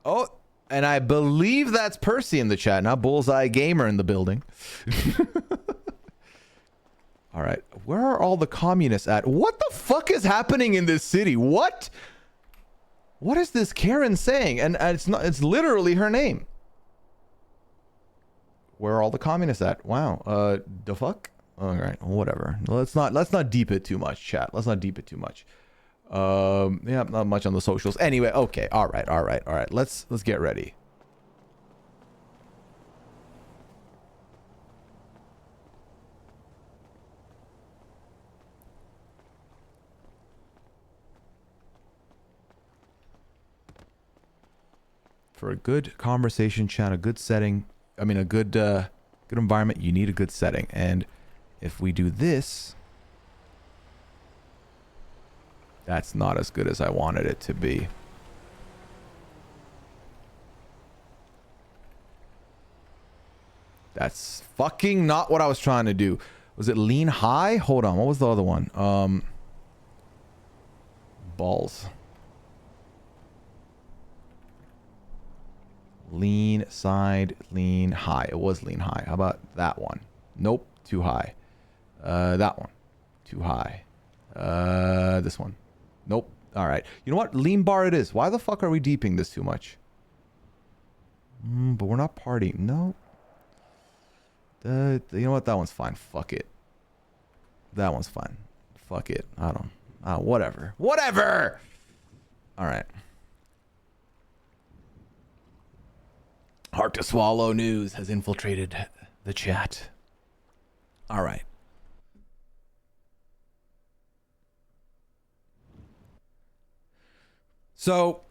Oh, and I believe that's Percy in the chat, not Bullseye Gamer in the building. All right. Where are all the communists at? What the fuck is happening in this city? What? What is this Karen saying? And it's not, it's literally her name. Where are all the communists at? Wow. The fuck? All right. Whatever. Let's not deep it too much, chat. Let's not deep it too much. Yeah, not much on the socials. Anyway, okay. All right. Let's get ready. For a good conversation chat, a good setting, I mean a good good environment, you need a good setting. And if we do this, that's not as good as I wanted it to be. That's fucking not what I was trying to do. Was it lean high? Hold on, what was the other one? Balls. Lean side, lean high. It was lean high. How about that one? Nope, too high. That one, too high. This one. Nope. All right. You know what? Lean bar it is. Why the fuck are we deeping this too much? But we're not partying. No. You know what? That one's fine. Fuck it. That one's fine. Fuck it. I don't. Whatever. Whatever. All right. Hard to swallow news has infiltrated the chat. All right. So,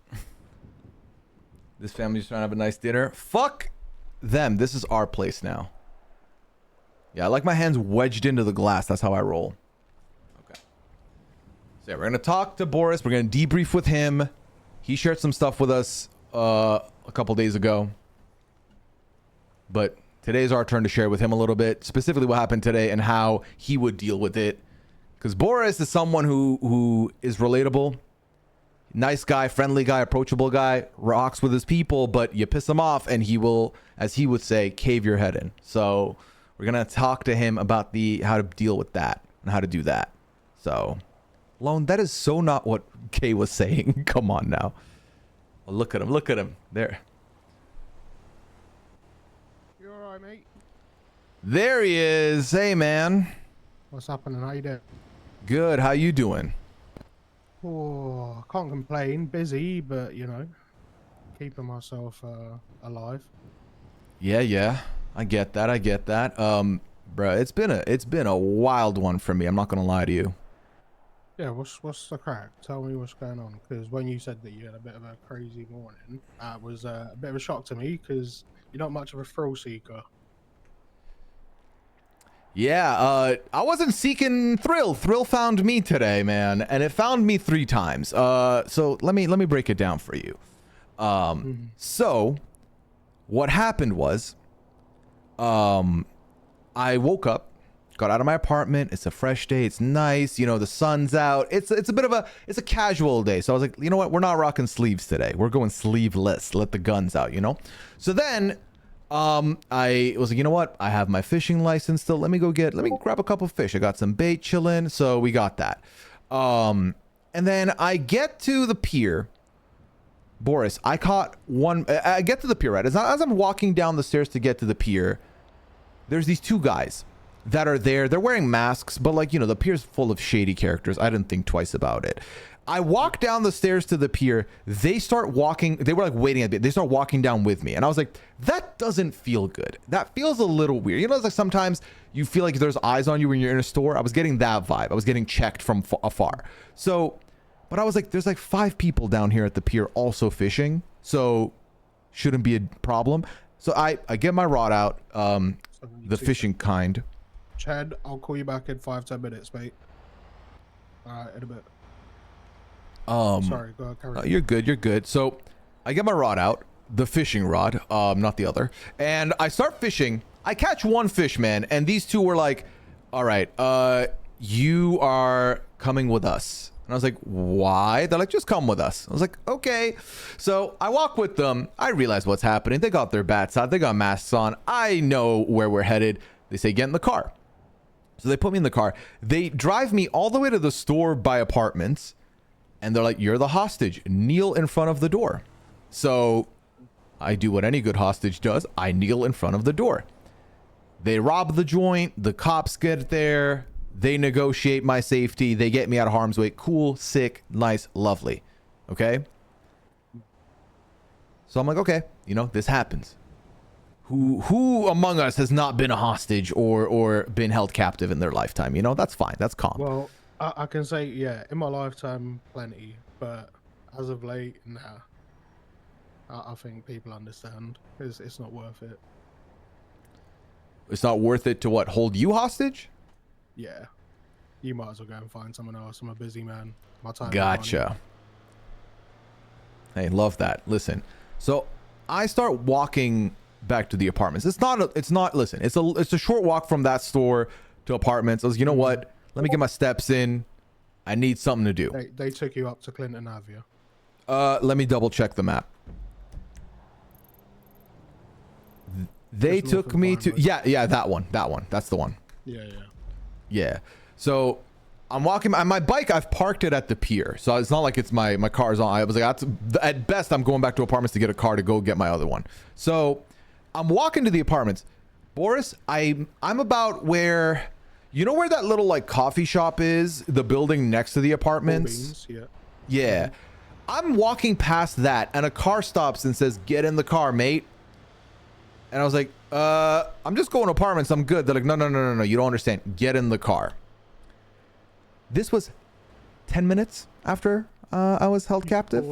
this family's trying to have a nice dinner. Fuck them. This is our place now. Yeah, I like my hands wedged into the glass. That's how I roll. Okay. So yeah, we're going to talk to Boris. We're going to debrief with him. He shared some stuff with us a couple days ago. But today's our turn to share with him a little bit, specifically what happened today and how he would deal with it. Because Boris is someone who is relatable. Nice guy, friendly guy, approachable guy, rocks with his people, but you piss him off and he will, as he would say, cave your head in. So we're going to talk to him about how to deal with that and how to do that. So, Lone, that is so not what Kay was saying. Come on now. Well, look at him. Look at him. There. You alright, mate? There he is. Hey, man. What's happening? How you doing? Good. How you doing? Oh, I can't complain. Busy, but you know, keeping myself alive. Yeah. I get that. Bro, it's been a wild one for me. I'm not gonna lie to you. Yeah, what's the crack? Tell me what's going on. Because when you said that you had a bit of a crazy morning, that was a bit of a shock to me. Because you're not much of a thrill seeker. Yeah, I wasn't seeking thrill. Thrill found me today, man, and it found me 3 times. So let me break it down for you. So what happened was, I woke up, got out of my apartment. It's a fresh day. It's nice. You know, the sun's out. It's a bit of it's a casual day. So I was like, you know what? We're not rocking sleeves today. We're going sleeveless. Let the guns out, you know? So then I was like, you know what? I have my fishing license still. Let me grab a couple fish. I got some bait chilling. So we got that. And then I get to the pier. Boris, I caught one. I get to the pier, right? As I'm walking down the stairs to get to the pier, there's these 2 guys that are there. They're wearing masks, but like, you know, the pier's full of shady characters. I didn't think twice about it. I walk down the stairs to the pier. They start walking. They were like waiting a bit. They start walking down with me. And I was like, that doesn't feel good. That feels a little weird. You know, it's like sometimes you feel like there's eyes on you when you're in a store. I was getting that vibe. I was getting checked from afar. So, but I was like, there's like 5 people down here at the pier also fishing. So shouldn't be a problem. So I get my rod out, the fishing kind. Chad, I'll call you back in 5-10 minutes, mate. All right, in a bit. Sorry, go ahead, carry on. You're good. So I get my rod out, the fishing rod, not the other, and I start fishing. I catch one fish, man, and these two were like, all right, you are coming with us. And I was like, why? They're like, just come with us. I was like, okay. So I walk with them. I realize what's happening. They got their bats out. They got masks on. I know where we're headed. They say, get in the car. So they put me in the car. They drive me all the way to the store by apartments. And they're like, you're the hostage. Kneel in front of the door. So I do what any good hostage does. I kneel in front of the door. They rob the joint. The cops get there. They negotiate my safety. They get me out of harm's way. Cool, sick, nice, lovely. Okay? So I'm like, okay, you know, this happens. Who among us has not been a hostage or been held captive in their lifetime? You know, that's fine. That's calm. Well, I can say, yeah, in my lifetime, plenty. But as of late, nah. I think people understand. It's not worth it. It's not worth it to what? Hold you hostage? Yeah. You might as well go and find someone else. I'm a busy man. My time. Gotcha. Hey, love that. Listen. So I start walking back to the apartments. It's a short walk from that store to apartments. I was, you know what? Let me get my steps in. I need something to do. They took you up to Clinton Avenue. Let me double check the map. They took me to that one. That's the one. Yeah. So I'm walking my bike. I've parked it at the pier, so it's not like it's my car's on. I was like, at best, I'm going back to apartments to get a car to go get my other one. So I'm walking to the apartments. Boris, I'm about where, you know where that little like coffee shop is, the building next to the apartments. Yeah. I'm walking past that, and a car stops and says, "Get in the car, mate." And I was like, I'm just going to apartments. I'm good. They're like, no. You don't understand. Get in the car. This was 10 minutes after I was held captive.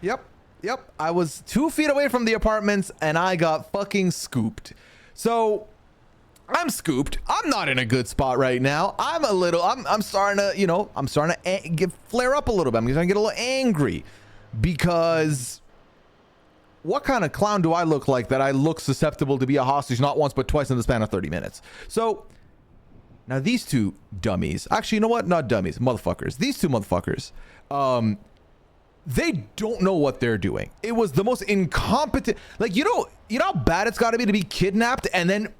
Yep. I was 2 feet away from the apartments and I got fucking scooped. So I'm scooped. I'm not in a good spot right now. I'm starting to, flare up a little bit. I'm starting to get a little angry because what kind of clown do I look like that I look susceptible to be a hostage not once but twice in the span of 30 minutes? So now these two dummies, actually, you know what? Not dummies, motherfuckers. These two motherfuckers, they don't know what they're doing. It was the most incompetent, like, you know how bad it's got to be kidnapped and then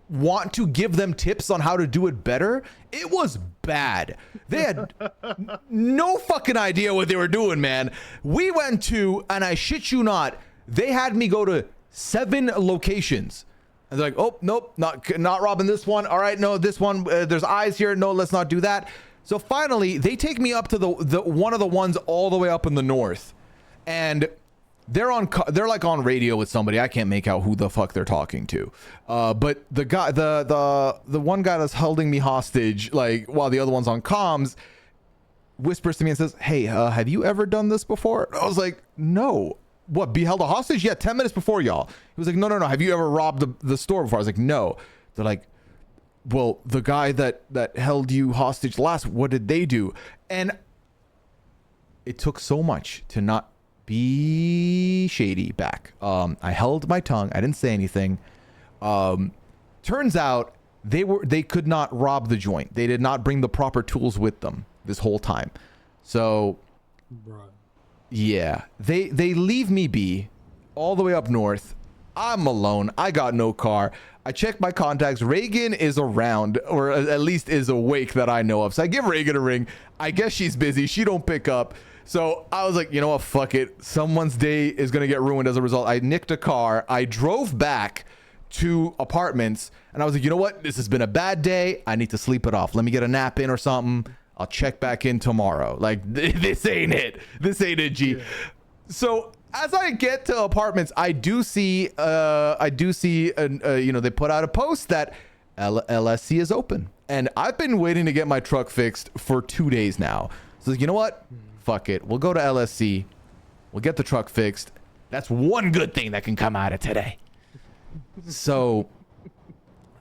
want to give them tips on how to do it better. It was bad. They had no fucking idea what they were doing, man. We went to, and I shit you not, they had me go to 7 locations. And they're like, oh, nope, not robbing this one. All right, no, this one, there's eyes here. No, let's not do that. So finally, they take me up to the one of the ones all the way up in the north. And they're like on radio with somebody. I can't make out who the fuck they're talking to. But the guy, the one guy that's holding me hostage, like while the other one's on comms, whispers to me and says, "Hey, have you ever done this before?" I was like, "No." What, be held a hostage? Yeah, 10 minutes before y'all. He was like, no. Have you ever robbed the store before? I was like, no. They're like, well, the guy that held you hostage last, what did they do? And it took so much to not be shady back. I held my tongue. I didn't say anything. Turns out they could not rob the joint. They did not bring the proper tools with them this whole time. So, yeah, they leave me be all the way up north. I'm alone. I got no car. I check my contacts. Reagan is around, or at least is awake that I know of. So I give Reagan a ring. I guess she's busy. She don't pick up. So I was like, you know what? Fuck it. Someone's day is going to get ruined as a result. I nicked a car. I drove back to apartments and I was like, you know what? This has been a bad day. I need to sleep it off. Let me get a nap in or something. I'll check back in tomorrow. Like, this ain't it. This ain't it, G. Yeah. So as I get to apartments, I do see, you know, they put out a post that LSC is open. And I've been waiting to get my truck fixed for 2 days now. So, you know what? Fuck it. We'll go to LSC. We'll get the truck fixed. That's one good thing that can come out of today. So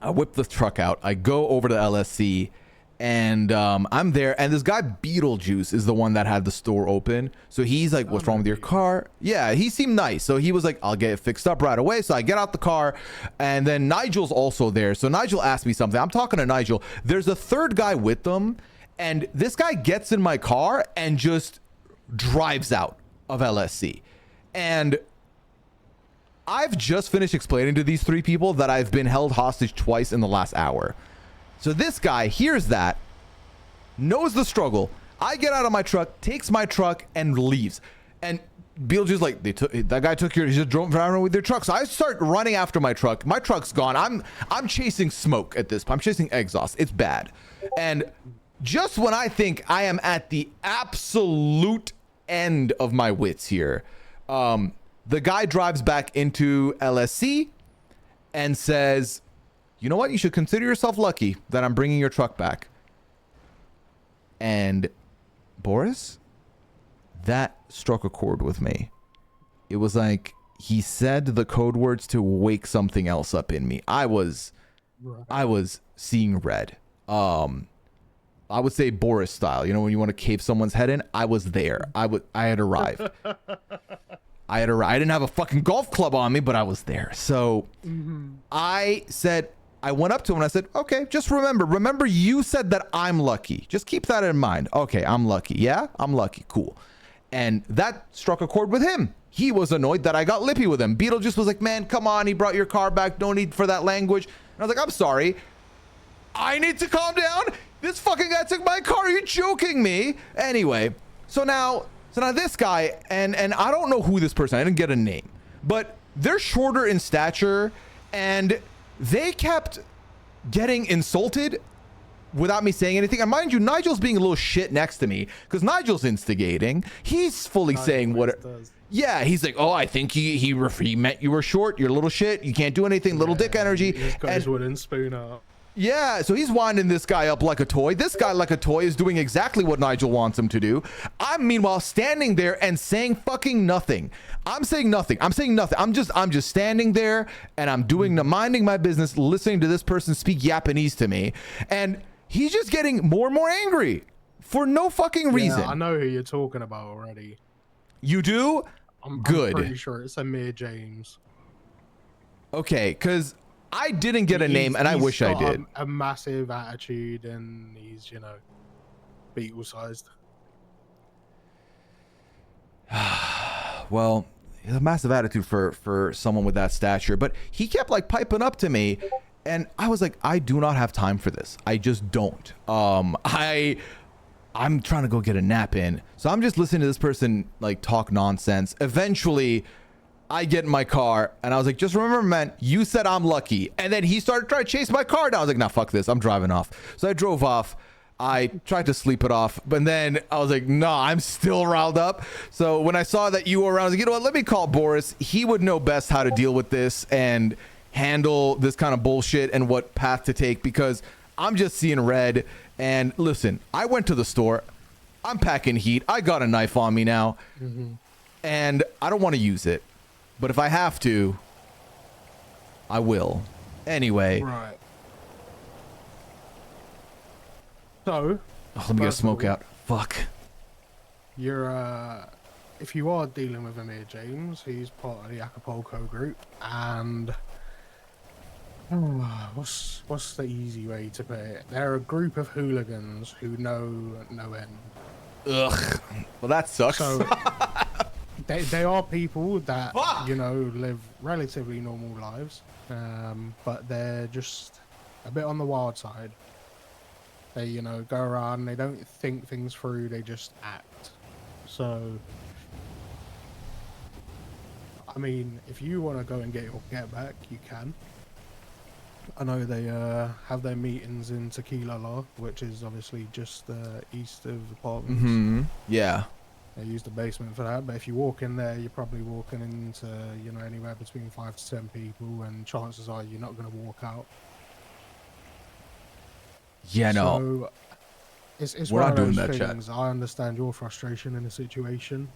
I whip the truck out. I go over to LSC, and I'm there. And this guy Beetlejuice is the one that had the store open. So he's like, "What's wrong with your car?" Yeah, he seemed nice. So he was like, "I'll get it fixed up right away." So I get out the car, and then Nigel's also there. So Nigel asked me something. I'm talking to Nigel. There's a third guy with them, and this guy gets in my car and just drives out of LSC. And I've just finished explaining to these three people that I've been held hostage twice in the last hour. So this guy hears that, knows the struggle. I get out of my truck, takes my truck, and leaves. And Beetlejuice like, that guy took your, he just drove around with your truck. So I start running after my truck. My truck's gone. I'm chasing smoke at this point. I'm chasing exhaust. It's bad. And just when I think I am at the absolute end of my wits here, the guy drives back into LSC and says, "You know what? You should consider yourself lucky that I'm bringing your truck back." And Boris, that struck a chord with me. It was like he said the code words to wake something else up in me. I was seeing red. I would say Boris style. You know, when you want to cave someone's head in, I was there. I had arrived. I didn't have a fucking golf club on me, but I was there. So I went up to him and I said, "Okay, just remember you said that I'm lucky. Just keep that in mind." "Okay, I'm lucky." "Yeah, I'm lucky." "Cool." And that struck a chord with him. He was annoyed that I got lippy with him. Beetlejuice was like, "Man, come on. He brought your car back. No need for that language." And I was like, "I'm sorry. I need to calm down. This fucking guy took my car. Are you joking me?" Anyway, so now this guy, and I don't know who this person, I didn't get a name, but they're shorter in stature, and they kept getting insulted without me saying anything. And mind you, Nigel's being a little shit next to me because Nigel's instigating. He's fully saying what. Yeah, he's like, "Oh, I think he meant you were short. You're a little shit. You can't do anything. Little dick energy." He's got his wooden spoon up. Yeah, so he's winding this guy up like a toy. This guy, like a toy, is doing exactly what Nigel wants him to do. I'm meanwhile standing there and saying fucking nothing. I'm saying nothing. I'm just standing there, and I'm minding my business, listening to this person speak Japanese to me, and he's just getting more and more angry for no fucking reason. Yeah, I know who you're talking about already. You do? I'm Good. pretty sure it's Amir James. Okay, because I didn't get a name, and I wish I did. A massive attitude, and he's, Beetle-sized. Well, a massive attitude for someone with that stature, but he kept like piping up to me, and I was like, I do not have time for this. I just don't. I'm trying to go get a nap in, so I'm just listening to this person like talk nonsense. Eventually I get in my car, and I was like, "Just remember, man, you said I'm lucky." And then he started trying to chase my car down. I was like, "Nah, fuck this. I'm driving off." So I drove off. I tried to sleep it off, but then I was like, "Nah, I'm still riled up." So when I saw that you were around, I was like, "You know what? Let me call Boris. He would know best how to deal with this and handle this kind of bullshit and what path to take, because I'm just seeing red." And listen, I went to the store. I'm packing heat. I got a knife on me now, and I don't want to use it. But if I have to, I will. Anyway. Right. So. Oh, let me get a smoke out. Fuck. You're, if you are dealing with Amir James, he's part of the Acapulco group, and what's the easy way to put it? They're a group of hooligans who know no end. Ugh. Well, that sucks. So, They are people that, live relatively normal lives, but they're just a bit on the wild side. They, go around, they don't think things through, they just act. So, I mean, if you want to go and get your get back, you can. I know they have their meetings in Tequila Law, which is obviously just east of apartments. Yeah. They use the basement for that, but if you walk in there, you're probably walking into, anywhere between 5 to 10 people, and chances are you're not going to walk out. Yeah, no. So, it's we're one not of doing those that, things. I understand your frustration in the situation.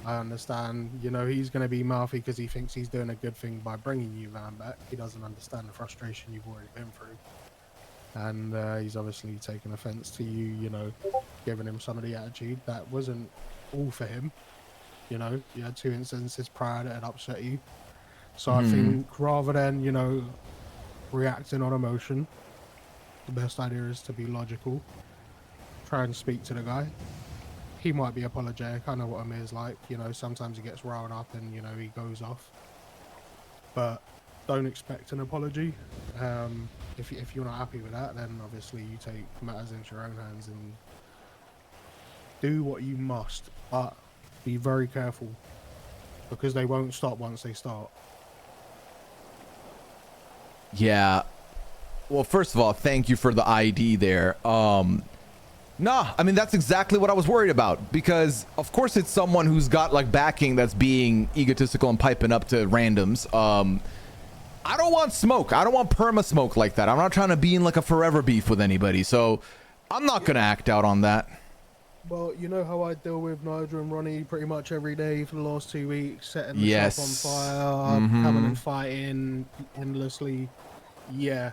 I understand. You know, he's going to be mouthy because he thinks he's doing a good thing by bringing you Van back. He doesn't understand the frustration you've already been through. And he's obviously taken offense to you, you know, giving him some of the attitude. That wasn't all for him. You know, you had 2 instances prior that had upset you. So I think rather than, you know, reacting on emotion, the best idea is to be logical. Try and speak to the guy. He might be apologetic. I know what Amir's like. You know, sometimes he gets riled up and, you know, he goes off. But don't expect an apology. If you're not happy with that, then obviously you take matters into your own hands and do what you must. But be very careful because they won't stop once they start. Yeah. Well, first of all, thank you for the ID there. Nah, I mean, that's exactly what I was worried about because, of course, it's someone who's got like backing that's being egotistical and piping up to randoms. I don't want smoke. I don't want perma smoke like that. I'm not trying to be in like a forever beef with anybody. So I'm not going to act out on that. Well, you know how I deal with Nigel and Ronnie pretty much every day for the last 2 weeks, setting the shop on fire, coming and fighting endlessly. Yeah.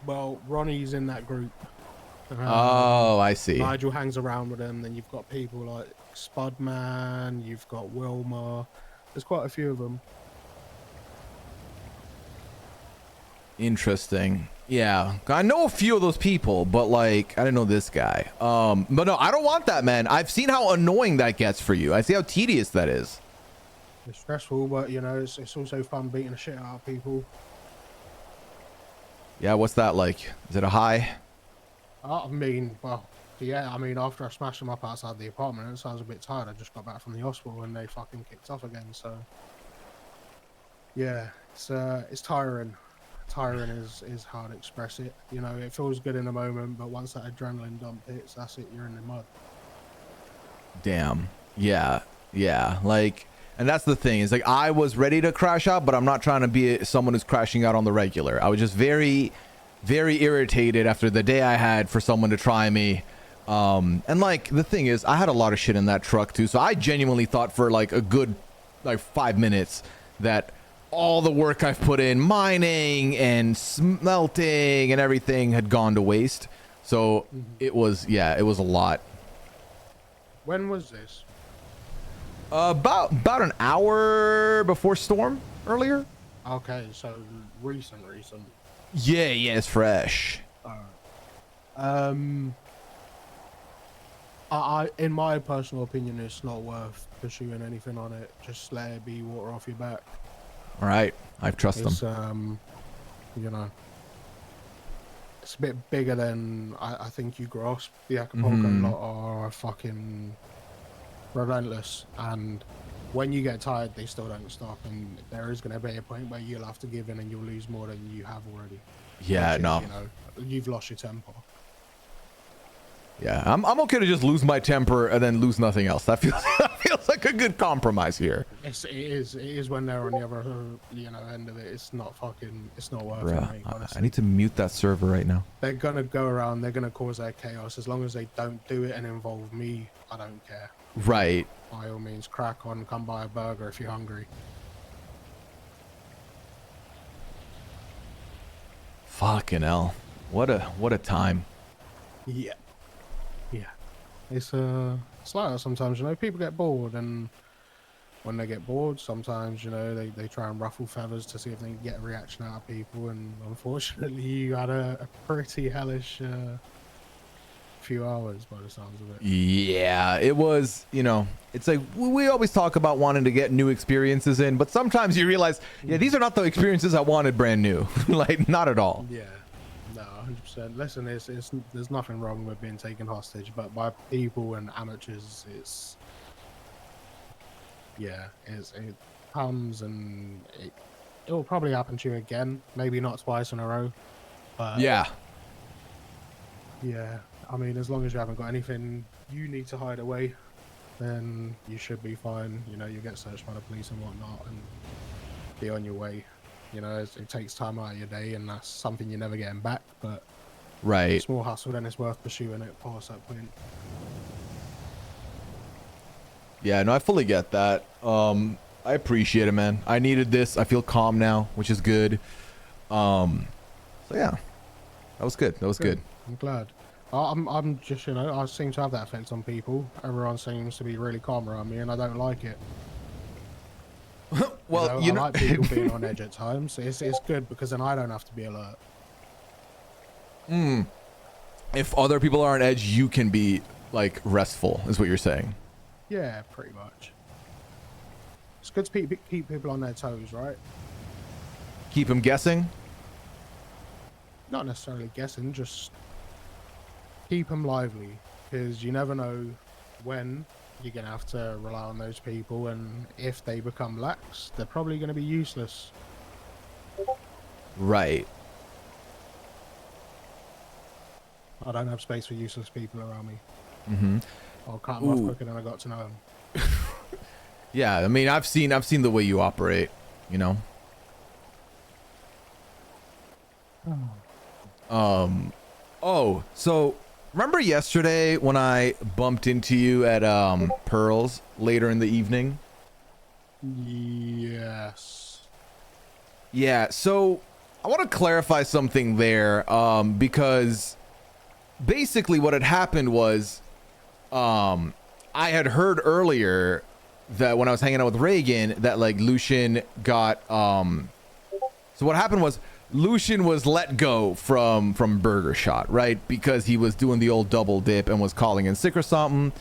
Well, Ronnie's in that group. Oh, I see. Nigel hangs around with them. Then you've got people like Spudman, you've got Wilma. There's quite a few of them. Interesting. Yeah, I know a few of those people, but like I didn't know this guy. But no, I don't want that, man. I've seen how annoying that gets for you. I see how tedious that is. It's stressful, but you know, it's also fun beating the shit out of people. Yeah, what's that like? Is it a high? I mean, well, yeah, I mean, after I smashed them up outside the apartment, so I was a bit tired. I just got back from the hospital and they fucking kicked off again. So, yeah, it's tiring. Tiring is how to express it. You know, it feels good in the moment, but once that adrenaline dump hits, that's it. You're in the mud. Damn. Yeah. Yeah. Like, and that's the thing is like I was ready to crash out, but I'm not trying to be someone who's crashing out on the regular. I was just very, very irritated after the day I had for someone to try me. And like the thing is, I had a lot of shit in that truck too, so I genuinely thought for like a good like 5 minutes that all the work I've put in mining and smelting and everything had gone to waste. So it was a lot. When was this? About an hour before storm earlier. Okay, so recent. Yeah, it's fresh. I in my personal opinion, it's not worth pursuing anything on it. Just let it be water off your back. All right, I trust them. It's you know, it's a bit bigger than I think you grasp. The Acapulco lot are fucking relentless, and when you get tired, they still don't stop. And there is going to be a point where you'll have to give in, and you'll lose more than you have already. Yeah, Which is, no. you know, you've lost your temper. Yeah, I'm okay to just lose my temper and then lose nothing else. That feels like a good compromise here. It is when they're on the other, you know, end of it. It's not worth it, mate, honestly. I need to mute that server right now. They're gonna go around. They're gonna cause their chaos. As long as they don't do it and involve me, I don't care. Right. By all means, crack on. Come buy a burger if you're hungry. Fucking hell. What a time. Yeah. It's like that sometimes, you know. People get bored, and when they get bored, sometimes, you know, they try and ruffle feathers to see if they can get a reaction out of people. And unfortunately, you had a pretty hellish few hours by the sounds of it. Yeah, it was, you know, it's like we always talk about wanting to get new experiences in, but sometimes you realize, yeah, these are not the experiences I wanted brand new. Like, not at all. Yeah. No, 100%. Listen, there's nothing wrong with being taken hostage, but by people and amateurs, it comes, and it will probably happen to you again. Maybe not twice in a row, but Yeah. yeah. I mean, as long as you haven't got anything you need to hide away, then you should be fine. You know, you get searched by the police and whatnot, and be on your way. You know, it takes time out of your day, and that's something you're never getting back. But Right. it's more hustle than it's worth pursuing it past that point. Yeah, no, I fully get that. I appreciate it, man. I needed this. I feel calm now, which is good. So yeah, that was good. That was good. I'm glad. I'm just, you know, I seem to have that effect on people. Everyone seems to be really calm around me, and I don't like it. Well, I like people being on edge at times. It's good because then I don't have to be alert. If other people are on edge, you can be like restful, is what you're saying. Yeah, pretty much. It's good to keep people on their toes, right? Keep them guessing. Not necessarily guessing, just keep them lively, because you never know when you're going to have to rely on those people, and if they become lax, they're probably going to be useless. Right. I don't have space for useless people around me. Mm-hmm. I'll cut them off quicker than I got to know them. Yeah, I mean, I've seen the way you operate, you know. Oh, so remember yesterday when I bumped into you at Pearl's later in the evening? Yes. Yeah, so I want to clarify something there, because basically what had happened was I had heard earlier that when I was hanging out with Reagan that like Lucian got so what happened was Lucian was let go from Burger Shot, right? Because he was doing the old double dip and was calling in sick or something.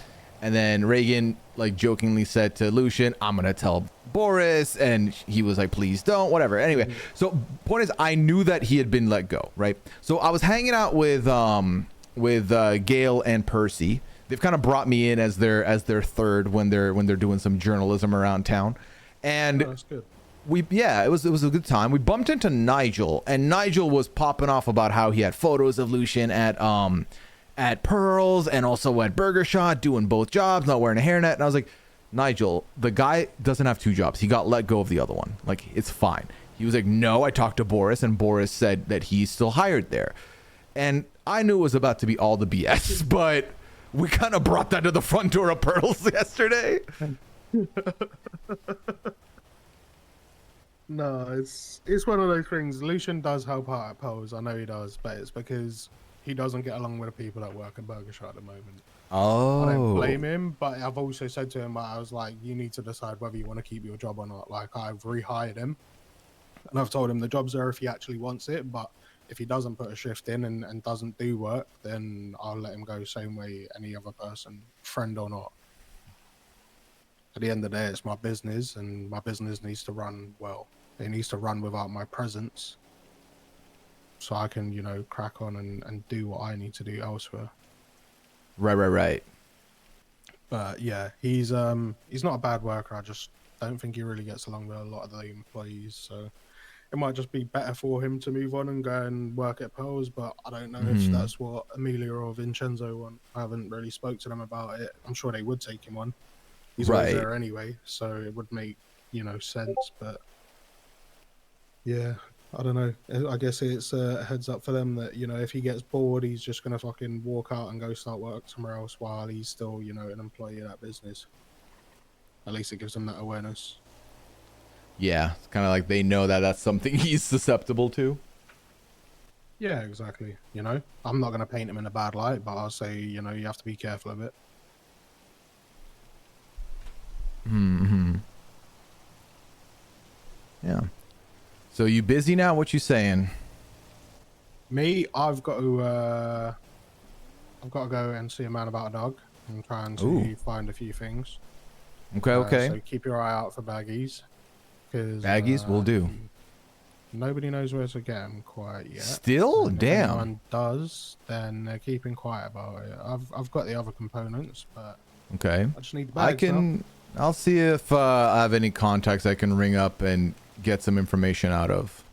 And then Reagan like jokingly said to Lucian, I'm gonna tell Boris, and he was like, please don't, whatever. Anyway, so point is I knew that he had been let go, right? So I was hanging out with Gail and Percy. They've kind of brought me in as their third when they're doing some journalism around town. And Oh, that's good. it was a good time. We bumped into Nigel, and Nigel was popping off about how he had photos of Lucian at Pearls and also at Burger Shot, doing both jobs, not wearing a hairnet. And I was like, Nigel, the guy doesn't have two jobs. He got let go of the other one. Like, it's fine. He was like, no, I talked to Boris, and Boris said that he's still hired there. And I knew it was about to be all the BS, but we kind of brought that to the front door of Pearls yesterday. No, it's one of those things. Lucian does help out at Pose. I know he does, but it's because he doesn't get along with the people that work at Burger Shot at the moment. Oh. I don't blame him, but I've also said to him, I was like, you need to decide whether you want to keep your job or not. Like, I've rehired him, and I've told him the job's there if he actually wants it, but if he doesn't put a shift in and doesn't do work, then I'll let him go same way any other person, friend or not. At the end of the day, it's my business, and my business needs to run well. It needs to run without my presence, so I can, you know, crack on and do what I need to do elsewhere. Right. But yeah, he's not a bad worker. I just don't think he really gets along with a lot of the employees. So it might just be better for him to move on and go and work at Pearls. But I don't know if that's what Amelia or Vincenzo want. I haven't really spoke to them about it. I'm sure they would take him on. He's always there anyway, so it would make, you know, sense. But yeah, I don't know. I guess it's a heads up for them that, you know, if he gets bored, he's just going to fucking walk out and go start work somewhere else while he's still, you know, an employee of that business. At least it gives them that awareness. Yeah, it's kind of like they know that that's something he's susceptible to. Yeah, exactly. You know, I'm not going to paint him in a bad light, but I'll say, you know, you have to be careful of it. Yeah. So you busy now? What you saying? Me, I've got to go and see a man about a dog. I'm trying to find a few things. Okay. So keep your eye out for baggies. Baggies will do. Nobody knows where to get them quite yet. Still? And Damn. If anyone does, then they're keeping quiet about it. I've got the other components, but Okay. I just need the bags. I'll see if I have any contacts I can ring up and get some information out of.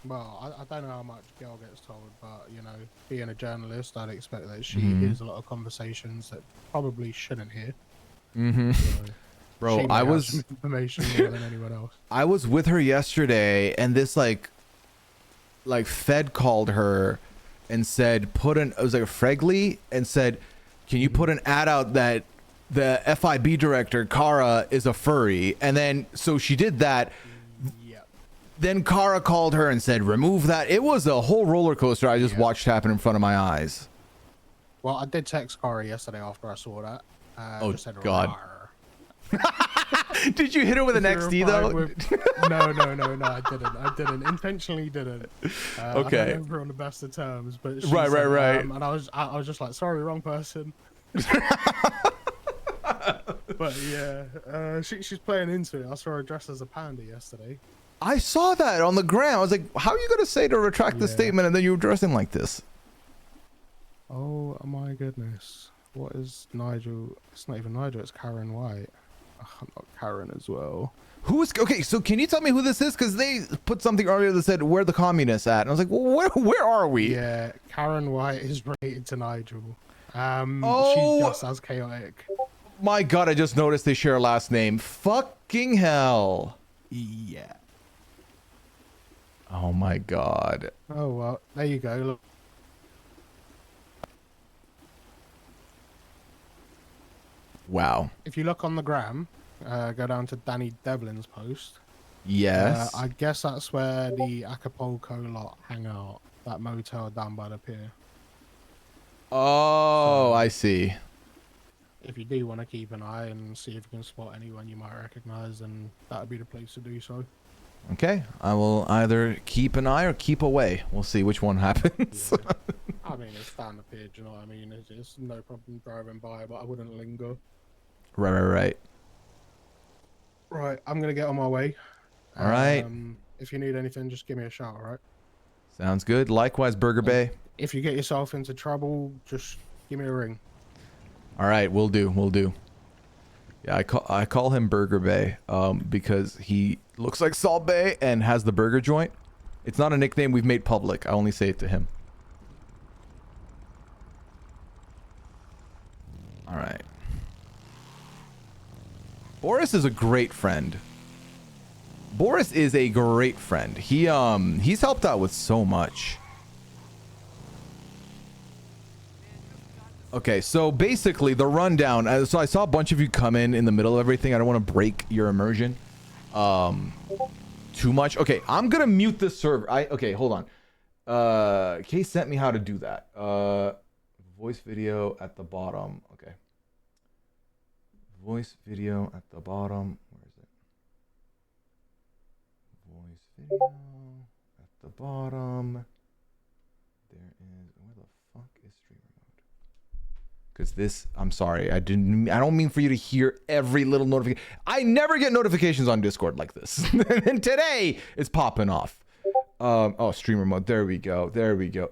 Well, I don't know how much Gail gets told, but, you know, being a journalist, I'd expect that she hears a lot of conversations that probably shouldn't hear. So Bro, I was information more than anyone else. I was with her yesterday, and this like Fed called her and said it was like a Fregley and said, can you put an ad out that the FIB director, Kara, is a furry. And then, so she did that. Yep. Then Kara called her and said, remove that. It was a whole roller coaster I just watched happen in front of my eyes. Well, I did text Kara yesterday after I saw that. Oh, just said, God. "Rawr." Did you hit her with an XD, though? No, I didn't. Intentionally didn't. Okay. I don't remember on the best of terms, but she Right. and I was just like, sorry, wrong person. But yeah, she's playing into it. I saw her dressed as a panda yesterday. I saw that on the ground. I was like, how are you going to say to retract this statement and then you were dressing like this? Oh my goodness. What is Nigel? It's not even Nigel, it's Karen White. I'm not Karen as well. Okay, so can you tell me who this is? Because they put something earlier that said, where the communists at? And I was like, well, where are we? Yeah, Karen White is related to Nigel. Oh. She's just as chaotic. My God, I just noticed they share a last name. Fucking hell. Yeah. Oh my God. Oh, well, there you go. Look. Wow. If you look on the gram, go down to Danny Devlin's post. Yes. I guess that's where the Acapulco lot hang out. That motel down by the pier. Oh, I see. If you do want to keep an eye and see if you can spot anyone you might recognize, then that would be the place to do so. Okay, I will either keep an eye or keep away. We'll see which one happens. Yeah. I mean, it's down the pier, do you know what I mean? It's no problem driving by, but I wouldn't linger. Right. Right, I'm going to get on my way. All right. If you need anything, just give me a shout, all right? Sounds good. Likewise, Burger Bay. If you get yourself into trouble, just give me a ring. All right, we'll do. Yeah, I call him Burger Bay because he looks like Salt Bay and has the burger joint. It's not a nickname we've made public. I only say it to him. All right. Boris is a great friend. Boris is a great friend. He's helped out with so much. Okay, so basically the rundown. So I saw a bunch of you come in the middle of everything. I don't want to break your immersion too much. Okay, I'm gonna mute this server. Okay, hold on. Kay sent me how to do that. Voice video at the bottom. Okay. Voice video at the bottom. Where is it? Voice video at the bottom. There is. Where the fuck is stream remote? Because this, I'm sorry, I don't mean for you to hear every little notification. I never get notifications on Discord like this. And today it's popping off. Oh, stream remote. There we go.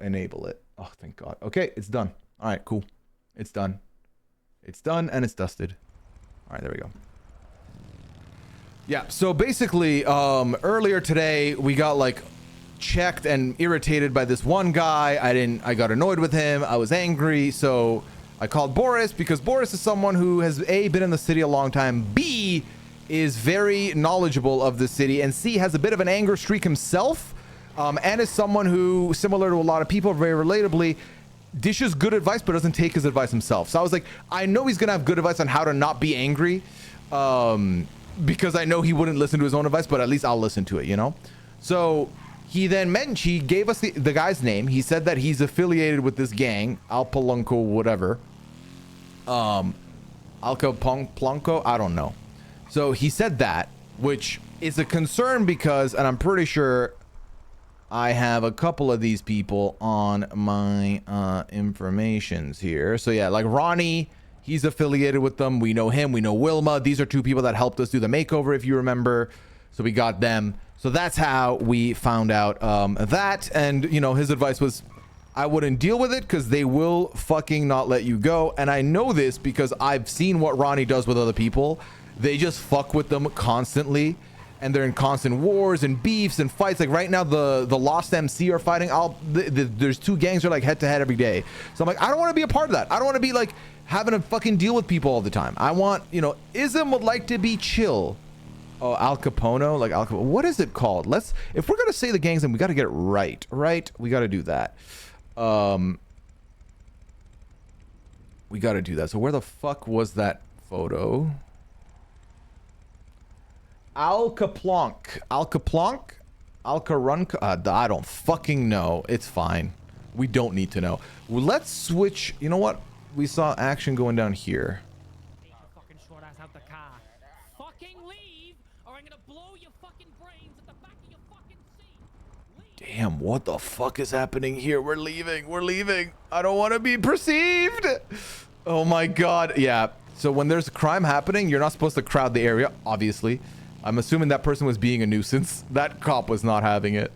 Enable it. Oh, thank God. Okay, it's done. All right, cool. It's done. It's done and it's dusted. All right, there we go. Yeah, so basically, earlier today, we got like checked and irritated by this one guy. I got annoyed with him. I was angry. So I called Boris because Boris is someone who has A, been in the city a long time, B, is very knowledgeable of the city, and C, has a bit of an anger streak himself, and is someone who, similar to a lot of people, very relatably, dishes good advice but doesn't take his advice himself. So I was like, I know he's gonna have good advice on how to not be angry, because I know he wouldn't listen to his own advice, but at least I'll listen to it, you know? So he then he gave us the guy's name. He said that he's affiliated with this gang, Alpalunco whatever. Alcaplanco, I don't know. So he said that, which is a concern because, and I'm pretty sure I have a couple of these people on my informations here. So yeah, like Ronnie, he's affiliated with them. We know him. We know Wilma. These are two people that helped us do the makeover, if you remember. So we got them. So that's how we found out that. And, you know, his advice was, I wouldn't deal with it because they will fucking not let you go. And I know this because I've seen what Ronnie does with other people. They just fuck with them constantly. And they're in constant wars and beefs and fights. Like right now, the Lost MC are fighting. There's two gangs that are like head to head every day. So I'm like, I don't want to be a part of that. I don't want to be like having to fucking deal with people all the time. I want, you know, Ism would like to be chill. Oh, Al Capono, like Al Capono. What is it called? If we're gonna say the gangs, then we got to get it right. Right? We got to do that. We got to do that. So where the fuck was that photo. Alcaplanc. I don't fucking know. It's fine. We don't need to know. Well, let's switch. You know what? We saw action going down here. Take your fucking short ass out the car. Fucking leave, or I'm gonna blow your fucking brains at the back of your fucking seat. Leave. Damn, what the fuck is happening here? We're leaving. We're leaving. I don't want to be perceived. Oh my god. Yeah. So when there's a crime happening, you're not supposed to crowd the area, obviously. I'm assuming that person was being a nuisance. That cop was not having it.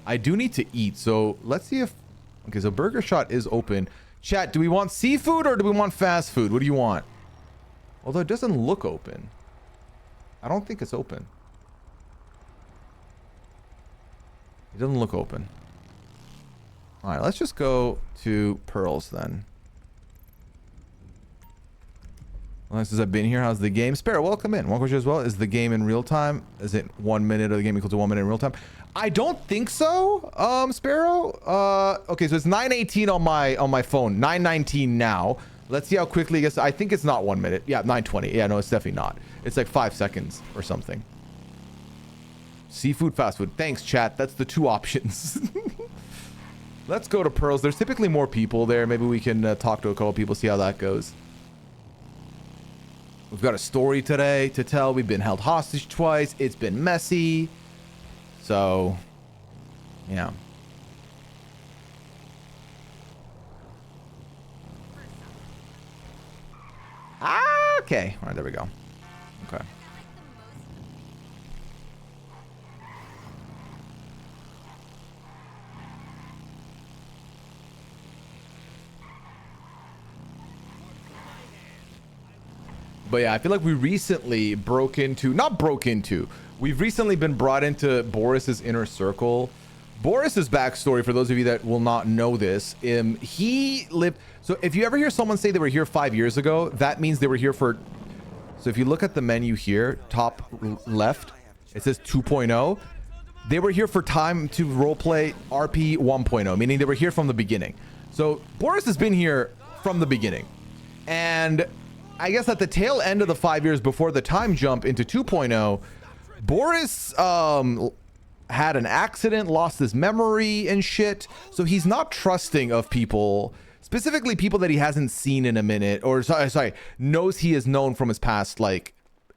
I do need to eat, so let's see if... Okay, so Burger Shot is open. Chat, do we want seafood or do we want fast food? What do you want? Although it doesn't look open. I don't think it's open. It doesn't look open. All right, let's just go to Pearls then. Well, since I've been here, how's the game? Sparrow, welcome in. Welcome to you as well. Is the game in real time? Is it 1 minute of the game equal to 1 minute in real time? I don't think so, Sparrow. Okay, so it's 9:18 on my phone. 9:19 now. Let's see how quickly it gets. I think it's not 1 minute. Yeah, 9:20. Yeah, no, it's definitely not. It's like 5 seconds or something. Seafood, fast food. Thanks, chat. That's the two options. Let's go to Pearls. There's typically more people there. Maybe we can talk to a couple people, see how that goes. We've got a story today to tell. We've been held hostage twice. It's been messy. So, yeah. Ah, okay. All right, there we go. Okay. But yeah, I feel like we recently we've recently been brought into Boris's inner circle. Boris's backstory, for those of you that will not know this, he lived... So if you ever hear someone say they were here 5 years ago, that means they were here for... So if you look at the menu here, top left, it says 2.0. They were here for Time to Roleplay RP 1.0, meaning they were here from the beginning. So Boris has been here from the beginning. And I guess at the tail end of the 5 years before the time jump into 2.0, Boris had an accident, lost his memory and shit. So he's not trusting of people, specifically people that he hasn't seen in a minute, or sorry, knows he is known from his past, like,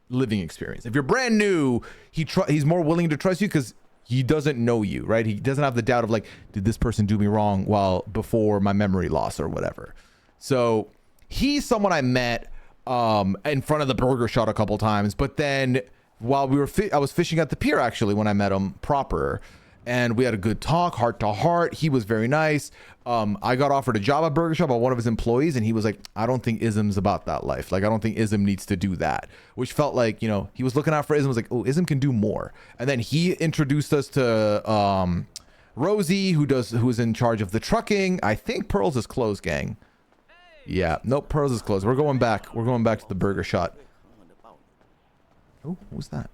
living experience. If you're brand new, he's more willing to trust you because he doesn't know you, right? He doesn't have the doubt of like, did this person do me wrong before my memory loss or whatever. So he's someone I met in front of the Burger Shot a couple times, but then while I was fishing at the pier actually when I met him proper, and we had a good talk, heart to heart. He was very nice. I got offered a job at Burger Shop by one of his employees, and he was like, I don't think Ism's about that life. Like, I don't think Ism needs to do that, which felt like, you know, he was looking out for Ism, was like, oh, Ism can do more. And then he introduced us to Rosie, who's in charge of the trucking. I think Pearls is closed, gang. Yeah, nope, Pearls is closed. We're going back. We're going back to the Burger Shot. Oh, what was that?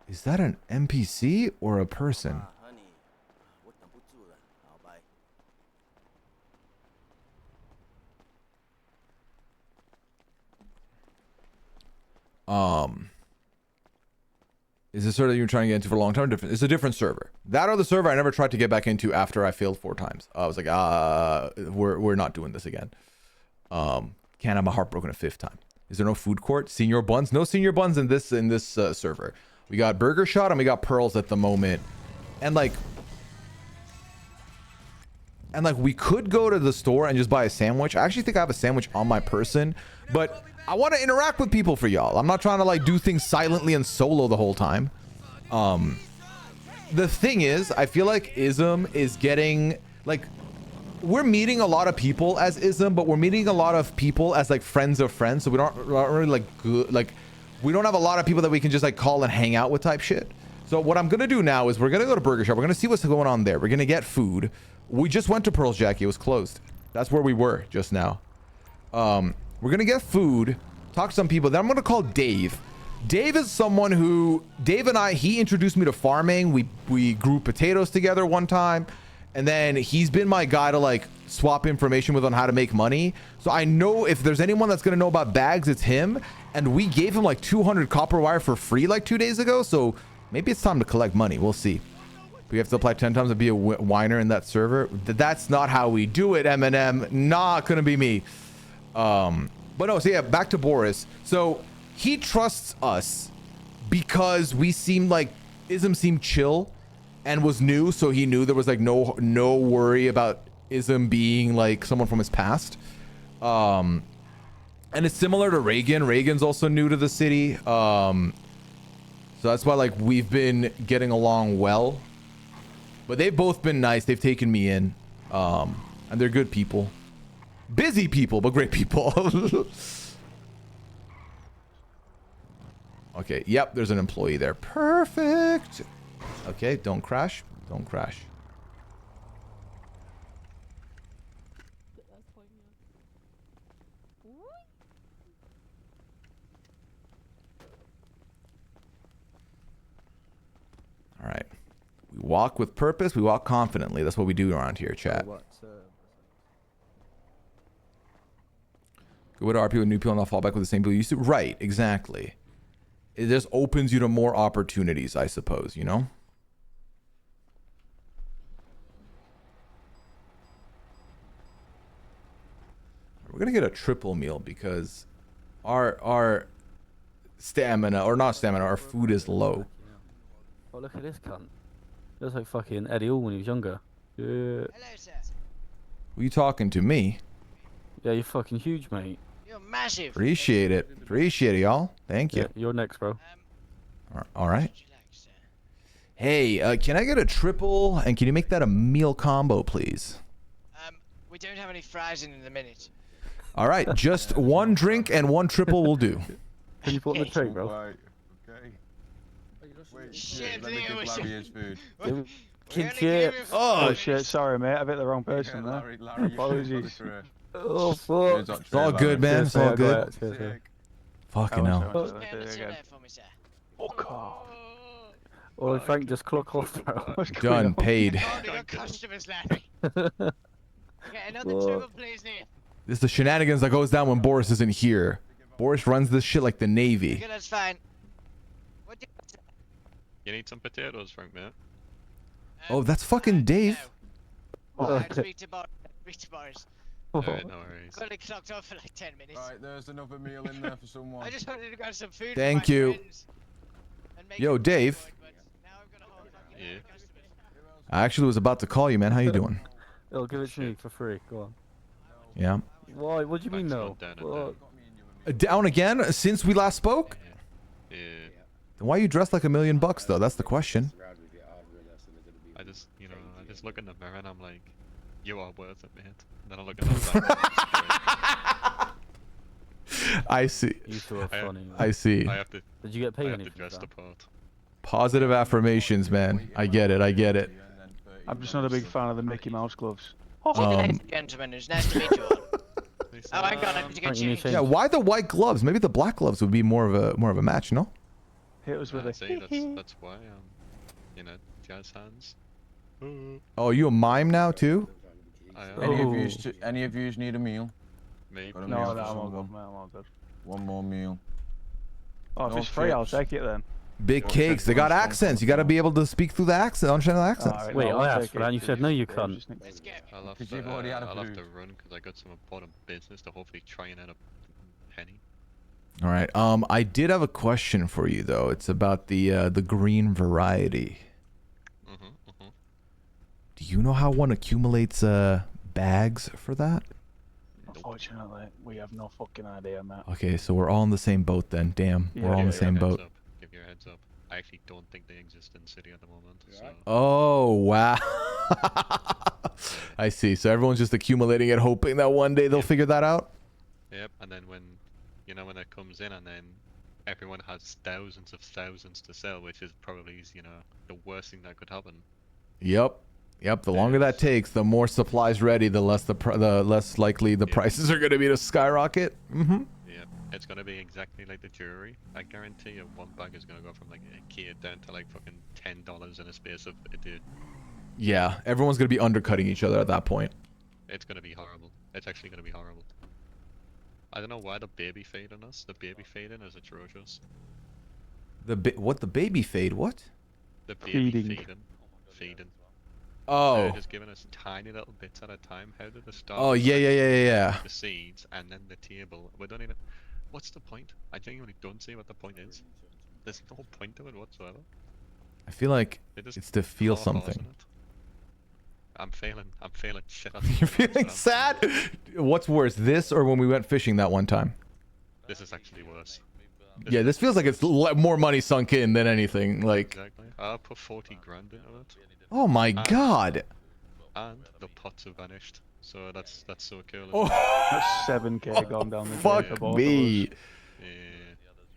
Is that an NPC or a person? Is this server that you're trying to get into for a long time? It's a different server. That other server I never tried to get back into after I failed 4 times. I was like, we're not doing this again. Can't have my heart broken a 5th time. Is there no food court? Senior buns? No senior buns in this server. We got Burger Shot and we got Pearls at the moment. And like we could go to the store and just buy a sandwich. I actually think I have a sandwich on my person, but I want to interact with people for y'all. I'm not trying to like do things silently and solo the whole time. The thing is, I feel like Ism is getting like, we're meeting a lot of people as Ism, but we're meeting a lot of people as like friends of friends. So we don't really like good, like we don't have a lot of people that we can just like call and hang out with type shit. So what I'm gonna do now is we're gonna go to Burger Shop. We're gonna see what's going on there. We're gonna get food. We just went to Pearl's, Jackie. It was closed. That's where we were just now. We're gonna get food, talk to some people. Then I'm gonna call Dave. Dave is someone who Dave and I, he introduced me to farming. We grew potatoes together one time, and then he's been my guy to like swap information with on how to make money. So I know if there's anyone that's gonna know about bags, it's him. And we gave him like 200 copper wire for free like 2 days ago. So maybe it's time to collect money. We'll see. We have to apply 10 times to be a whiner in that server. That's not how we do it, Eminem. Not gonna be me. But no, so yeah, back to Boris. So he trusts us because we seemed like Ism seemed chill and was new, so he knew there was like no worry about Ism being like someone from his past. And it's similar to Reagan. Reagan's also new to the city. So that's why like we've been getting along well. But they've both been nice. They've taken me in. And they're good people. Busy people, but great people. Okay, yep, there's an employee there. Perfect. Okay, don't crash. Don't crash. All right. We walk with purpose. We walk confidently. That's what we do around here, chat. Go to RP with new people and not fall back with the same people you used to. Right, exactly. It just opens you to more opportunities, I suppose, you know? We're gonna get a triple meal because our stamina, or not stamina, our food is low. Oh, look at this cunt. Looks like fucking Eddie Hall when he was younger. Yeah. Hello, sir. Who you talking to? Me? Yeah, you're fucking huge, mate. You're massive. Appreciate it. Appreciate it, y'all. Thank you. Yeah, you're next, bro. All right. Would you like, sir? Hey, can I get a triple? And can you make that a meal combo, please? We don't have any fries in the minute. All right. Just one drink and one triple will do. Can you put in the tray, bro? Right, okay. Wait, Shit, let me Leo, give Larry his food. Kid give chips. him- Oh shit, sorry mate, I bet the wrong person Yeah, there. Larry, Apologies. Apologies. Oh fuck. It's all good, man. It's all good. Fucking hell. Pay on the till there for me, sir. Fuck off. Oh, Frank, just clock off, bro. What's going Done. on? Paid. Oh, you got customers, Larry. Okay, another triple, please, Nick. This is the shenanigans that goes down when Boris isn't here. Boris runs this shit like the Navy. Okay, that's fine. What do You need some potatoes, Frank, mate. Oh, that's fucking Dave. No. Oh, I'll speak to Boris. Speak to Boris. Alright, no worries. Got it clocked off for like 10 minutes. Right, there's another meal in there for someone. I just wanted to grab some food. Thank for my you. friends and make Yo, it Dave. good, but now I've got a whole fucking Yeah. customers. I actually was about to call you, man. How you doing? It'll give it to me for free. Go on. Yeah. Why? What do you mean no? Back's not down and What? Down again since we last spoke? Yeah. Then why you dressed like $1 million though? That's the question. I just, I just look in the mirror and I'm like, you are worth it, mate. And then I look at the back. I see. You two are funny. Man. I see. I have to, Did you get I paid have to anything? dress for the that? part. Positive affirmations, man. I get it. I get it. I'm just not a big fan of the Mickey Mouse gloves. Ladies and gentlemen, it's nice to meet you all. Oh, hang on, I need to get Frank, you need changed. to Yeah. Why the white gloves? Maybe the black gloves would be more of a match, no? Hit us with I a see, that's why, jazz hands. Oh, you a mime now too? I Any of yous need a meal? maybe. Got a No, meal no, for I'm all someone? good, man. I'm all good. One more meal. Oh, if No it's free, I'll chips. take it then. Big cakes. They got accents. You got to be able to speak through the accent, understand the accents. Alright, Wait, no, I I'll asked take for that and you it, said no, you just- can't. just need- Let's get I'll have Because to, you've already had a I'll have to food. run because I got some important business to hopefully try and end up penny. All right. I did have a question for you though. It's about the green variety. Do you know how one accumulates bags for that? Unfortunately, we have no fucking idea, Matt. Okay, so we're all in the same boat then. Damn, Yeah, we're all in the Give your same heads boat. up. Give your heads up. I actually don't think they exist in the city at the moment. So. Oh wow. I see. So everyone's just accumulating it, hoping that one day they'll figure that out. Yep, and then when it comes in and then everyone has thousands to sell, which is probably, the worst thing that could happen. Yep. The longer that takes, the more supplies ready, the less the less likely the prices are going to be to skyrocket. Mm-hmm. Yep. It's gonna be exactly like the jewelry. I guarantee you, one bag is gonna go from like a key down to like fucking $10 in a space of a dude. Yeah, everyone's gonna be undercutting each other at that point. It's gonna be horrible. It's actually gonna be horrible. I don't know why the baby fade on us. The baby fading is atrocious. The baby fade? What? The baby Feeding. feeding. Oh. They're just giving us tiny little bits at a time. How did the start? Oh yeah. The seeds and then the table. We don't even. What's the point? I genuinely don't see what the point is. There's no point to it whatsoever. I feel like They just it's to feel call a horse something. in it. I'm feeling shit. You're feeling sad? What's worse, this or when we went fishing that one time? This is actually worse. Yeah, this feels like it's more money sunk in than anything. Like, Exactly. I'll put 40 grand into it. oh my god. And the pots have vanished. So that's so cool. Oh, That's 7k gone down the drain fuck for both of me. us. Yeah.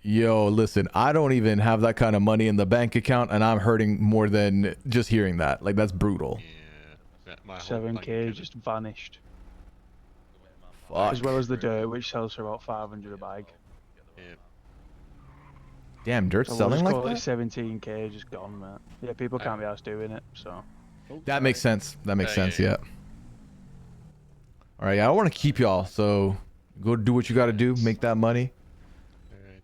Yo, listen, I don't even have that kind of money in the bank account, and I'm hurting more than just hearing that. Like, that's brutal. Yeah. My whole bank 7k account- just vanished. Fuck. As well as the dirt, which sells for about 500 a bag. Yeah. Damn, dirt's So we'll selling just like call it that? 17k just gone, man. Yeah, people can't be asked doing it, so. That makes sense. That makes Yeah, sense, yeah, yeah. All right, I don't want to keep y'all, so go do what you got to do, make that money. Alright.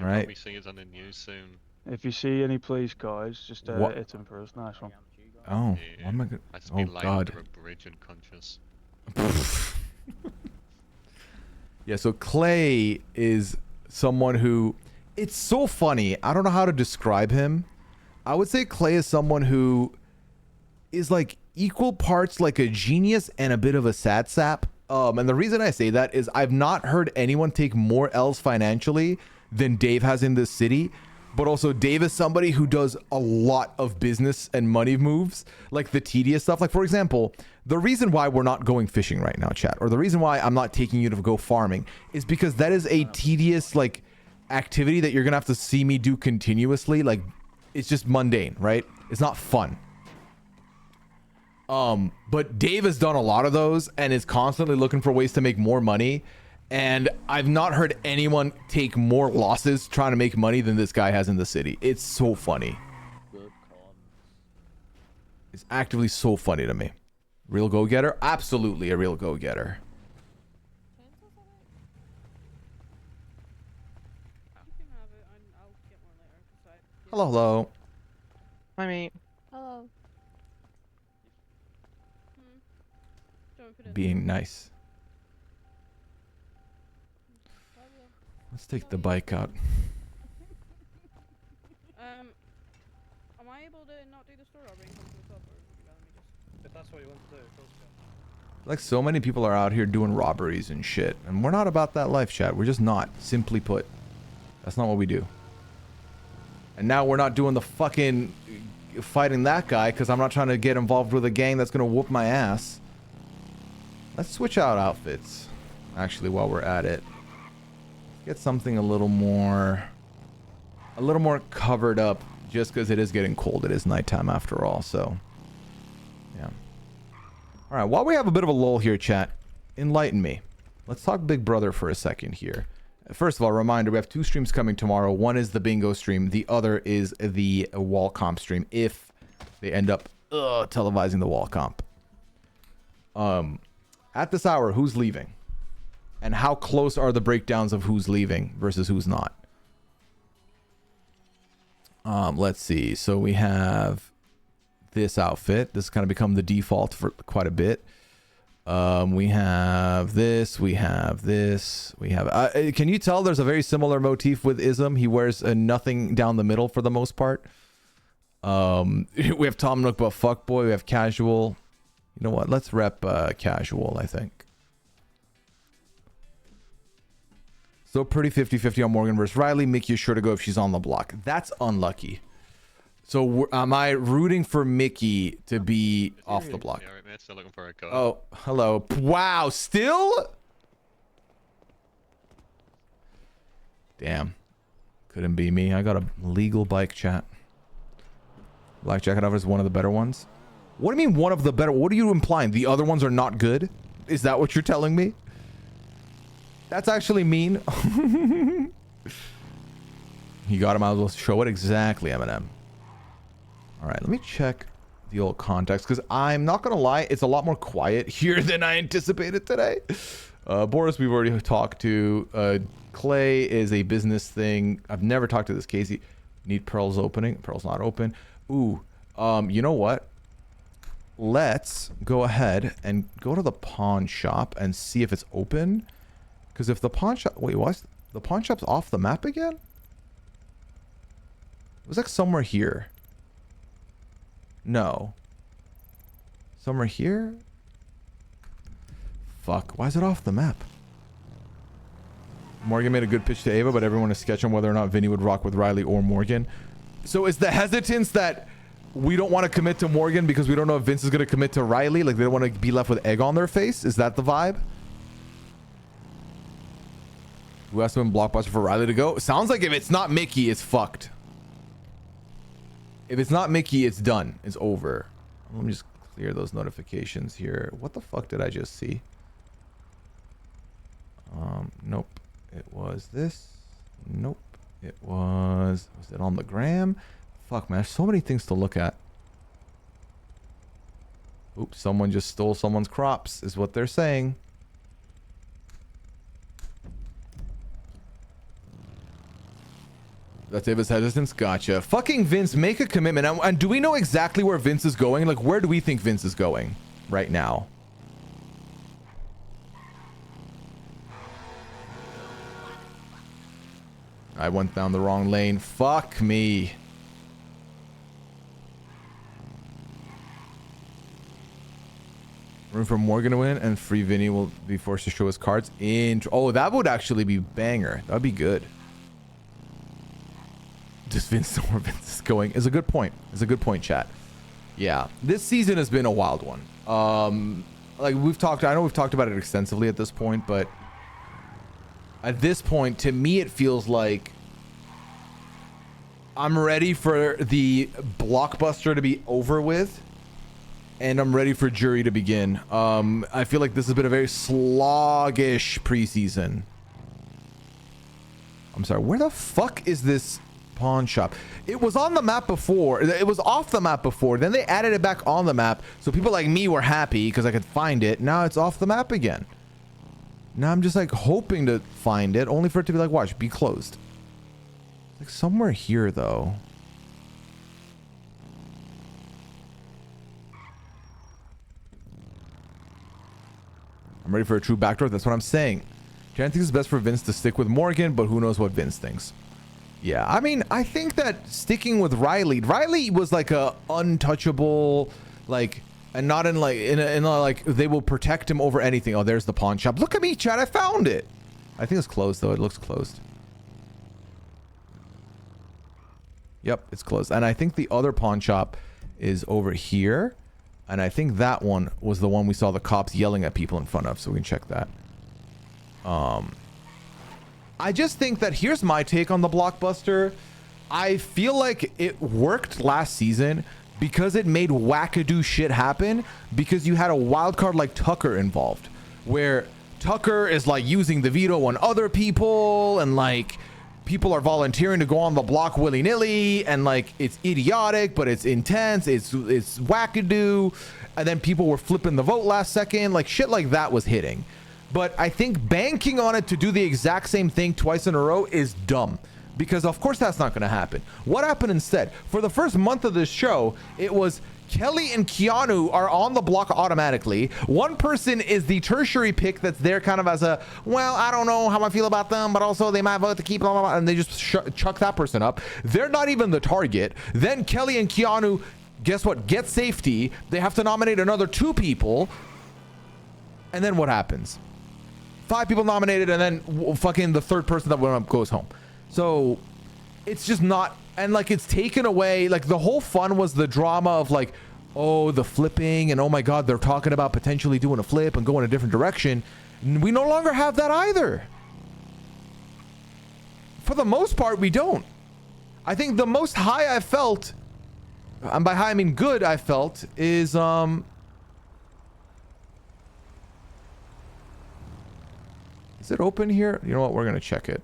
All right. Probably see us on the news soon. If you see any police cars, just What? hit them for us. Nice one. Oh, Yeah. what am I gonna... I just Oh, been lying God. under a bridge unconscious. Yeah, so Clay is someone who... It's so funny. I don't know how to describe him. I would say Clay is someone who is like equal parts like a genius and a bit of a sad sap. And the reason I say that is I've not heard anyone take more L's financially than Dave has in this city. But also Dave is somebody who does a lot of business and money moves, like the tedious stuff. Like, for example, the reason why we're not going fishing right now, chat, or the reason why I'm not taking you to go farming is because that is a tedious, like, activity that you're gonna have to see me do continuously. Like, it's just mundane, right? It's not fun. But Dave has done a lot of those and is constantly looking for ways to make more money. And I've not heard anyone take more losses trying to make money than this guy has in the city. It's so funny. It's actively so funny to me. Real go-getter? Absolutely a real go-getter. Hello, hello. Hi, mate. Hello. Being nice. Let's take the bike out. Am I able to not do the store robbery and come to the club, or would you rather me just... If that's what you want to do, of course. Like, so many people are out here doing robberies and shit. And we're not about that life, chat. We're just not. Simply put. That's not what we do. And now we're not doing the fucking fighting that guy because I'm not trying to get involved with a gang that's going to whoop my ass. Let's switch out outfits. Actually, while we're at it. Get something a little more covered up just because it is getting cold. It is nighttime after all, so yeah. All right, while we have a bit of a lull here, chat, enlighten me. Let's talk Big Brother for a second here. First of all, reminder, we have 2 streams coming tomorrow. One is the bingo stream. The other is the wall comp stream if they end up televising the wall comp. At this hour, who's leaving? And how close are the breakdowns of who's leaving versus who's not? Let's see. So we have this outfit. This has kind of become the default for quite a bit. We have this. We have this. We have... can you tell there's a very similar motif with Ism? He wears nothing down the middle for the most part. We have Tom Nook but fuckboy. We have casual. You know what? Let's rep casual, I think. So pretty 50-50 on Morgan versus Riley. Mickey is sure to go if she's on the block. That's unlucky. So am I rooting for Mickey to be off the block? Yeah, right, mate. Still looking for a car. Oh, hello. Wow, still? Damn. Couldn't be me. I got a legal bike, chat. Black Jacket Offer is one of the better ones. What do you mean one of the better? What are you implying? The other ones are not good? Is that what you're telling me? That's actually mean. You got him. I will show it exactly, Eminem. All right, let me check the old context because I'm not gonna lie, it's a lot more quiet here than I anticipated today. Boris, we've already talked to. Clay is a business thing. I've never talked to this Casey. Need Pearl's opening. Pearl's not open. Ooh, you know what? Let's go ahead and go to the pawn shop and see if it's open. Because if the pawn shop... Wait, what? The pawn shop's off the map again? It was like somewhere here. No. Somewhere here? Fuck. Why is it off the map? Morgan made a good pitch to Ava, but everyone is sketching whether or not Vinny would rock with Riley or Morgan. So is the hesitance that we don't want to commit to Morgan because we don't know if Vince is going to commit to Riley? Like they don't want to be left with egg on their face? Is that the vibe? Who has to win Blockbuster for Riley to go? Sounds like if it's not Mickey, it's fucked. If it's not Mickey, it's done. It's over. Let me just clear those notifications here. What the fuck did I just see? Nope. It was this. Nope. It was it on the gram? Fuck, man. There's so many things to look at. Oops, someone just stole someone's crops, is what they're saying. That's Ava's hesitance. Gotcha. Fucking Vince, make a commitment. And do we know exactly where Vince is going? Like, where do we think Vince is going right now? I went down the wrong lane. Fuck me. Room for Morgan to win and Free Vinny will be forced to show his cards. Oh, that would actually be banger. That would be good. Does Vince know where Vince is going? Is a good point. Is a good point, chat. Yeah. This season has been a wild one. Like I know we've talked about it extensively at this point, but at this point, to me, it feels like I'm ready for the blockbuster to be over with, and I'm ready for jury to begin. I feel like this has been a very sluggish preseason. I'm sorry, where the fuck is this pawn shop? It was on the map before. It was off the map before. Then they added it back on the map, so people like me were happy because I could find it. Now it's off the map again. Now I'm just like hoping to find it, only for it to be like, watch, be closed. Like somewhere here though. I'm ready for a true backdoor. That's what I'm saying. Jan thinks it's best for Vince to stick with Morgan, but who knows what Vince thinks. Yeah, I mean, I think that sticking with Riley was like a untouchable, like, and not in like in a like they will protect him over anything. Oh, there's the pawn shop. Look at me, chat. I found it. I think it's closed though. It looks closed. Yep, it's closed. And I think the other pawn shop is over here. And I think that one was the one we saw the cops yelling at people in front of. So we can check that. I just think that here's my take on the blockbuster. I feel like it worked last season because it made wackadoo shit happen, because you had a wild card like Tucker involved, where Tucker is like using the veto on other people, and like people are volunteering to go on the block willy-nilly, and like it's idiotic, but it's intense, it's wackadoo, and then people were flipping the vote last second, like shit like that was hitting. But I think banking on it to do the exact same thing twice in a row is dumb, because of course that's not going to happen. What happened instead? For the first month of this show, it was Kelly and Keanu are on the block automatically. One person is the tertiary pick that's there kind of as a, well, I don't know how I feel about them, but also they might vote to keep, blah, blah, blah, and they just chuck that person up. They're not even the target. Then Kelly and Keanu, guess what? Get safety. They have to nominate another 2 people. And then what happens? 5 people nominated, and then fucking the 3rd person that went up goes home. So it's just not, and like it's taken away, like the whole fun was the drama of like, oh, the flipping, and oh my god, they're talking about potentially doing a flip and going a different direction. We no longer have that either. For the most part, we don't. I think the most high I felt, and by high I mean good I felt, is Is it open here? You know what? We're gonna check it.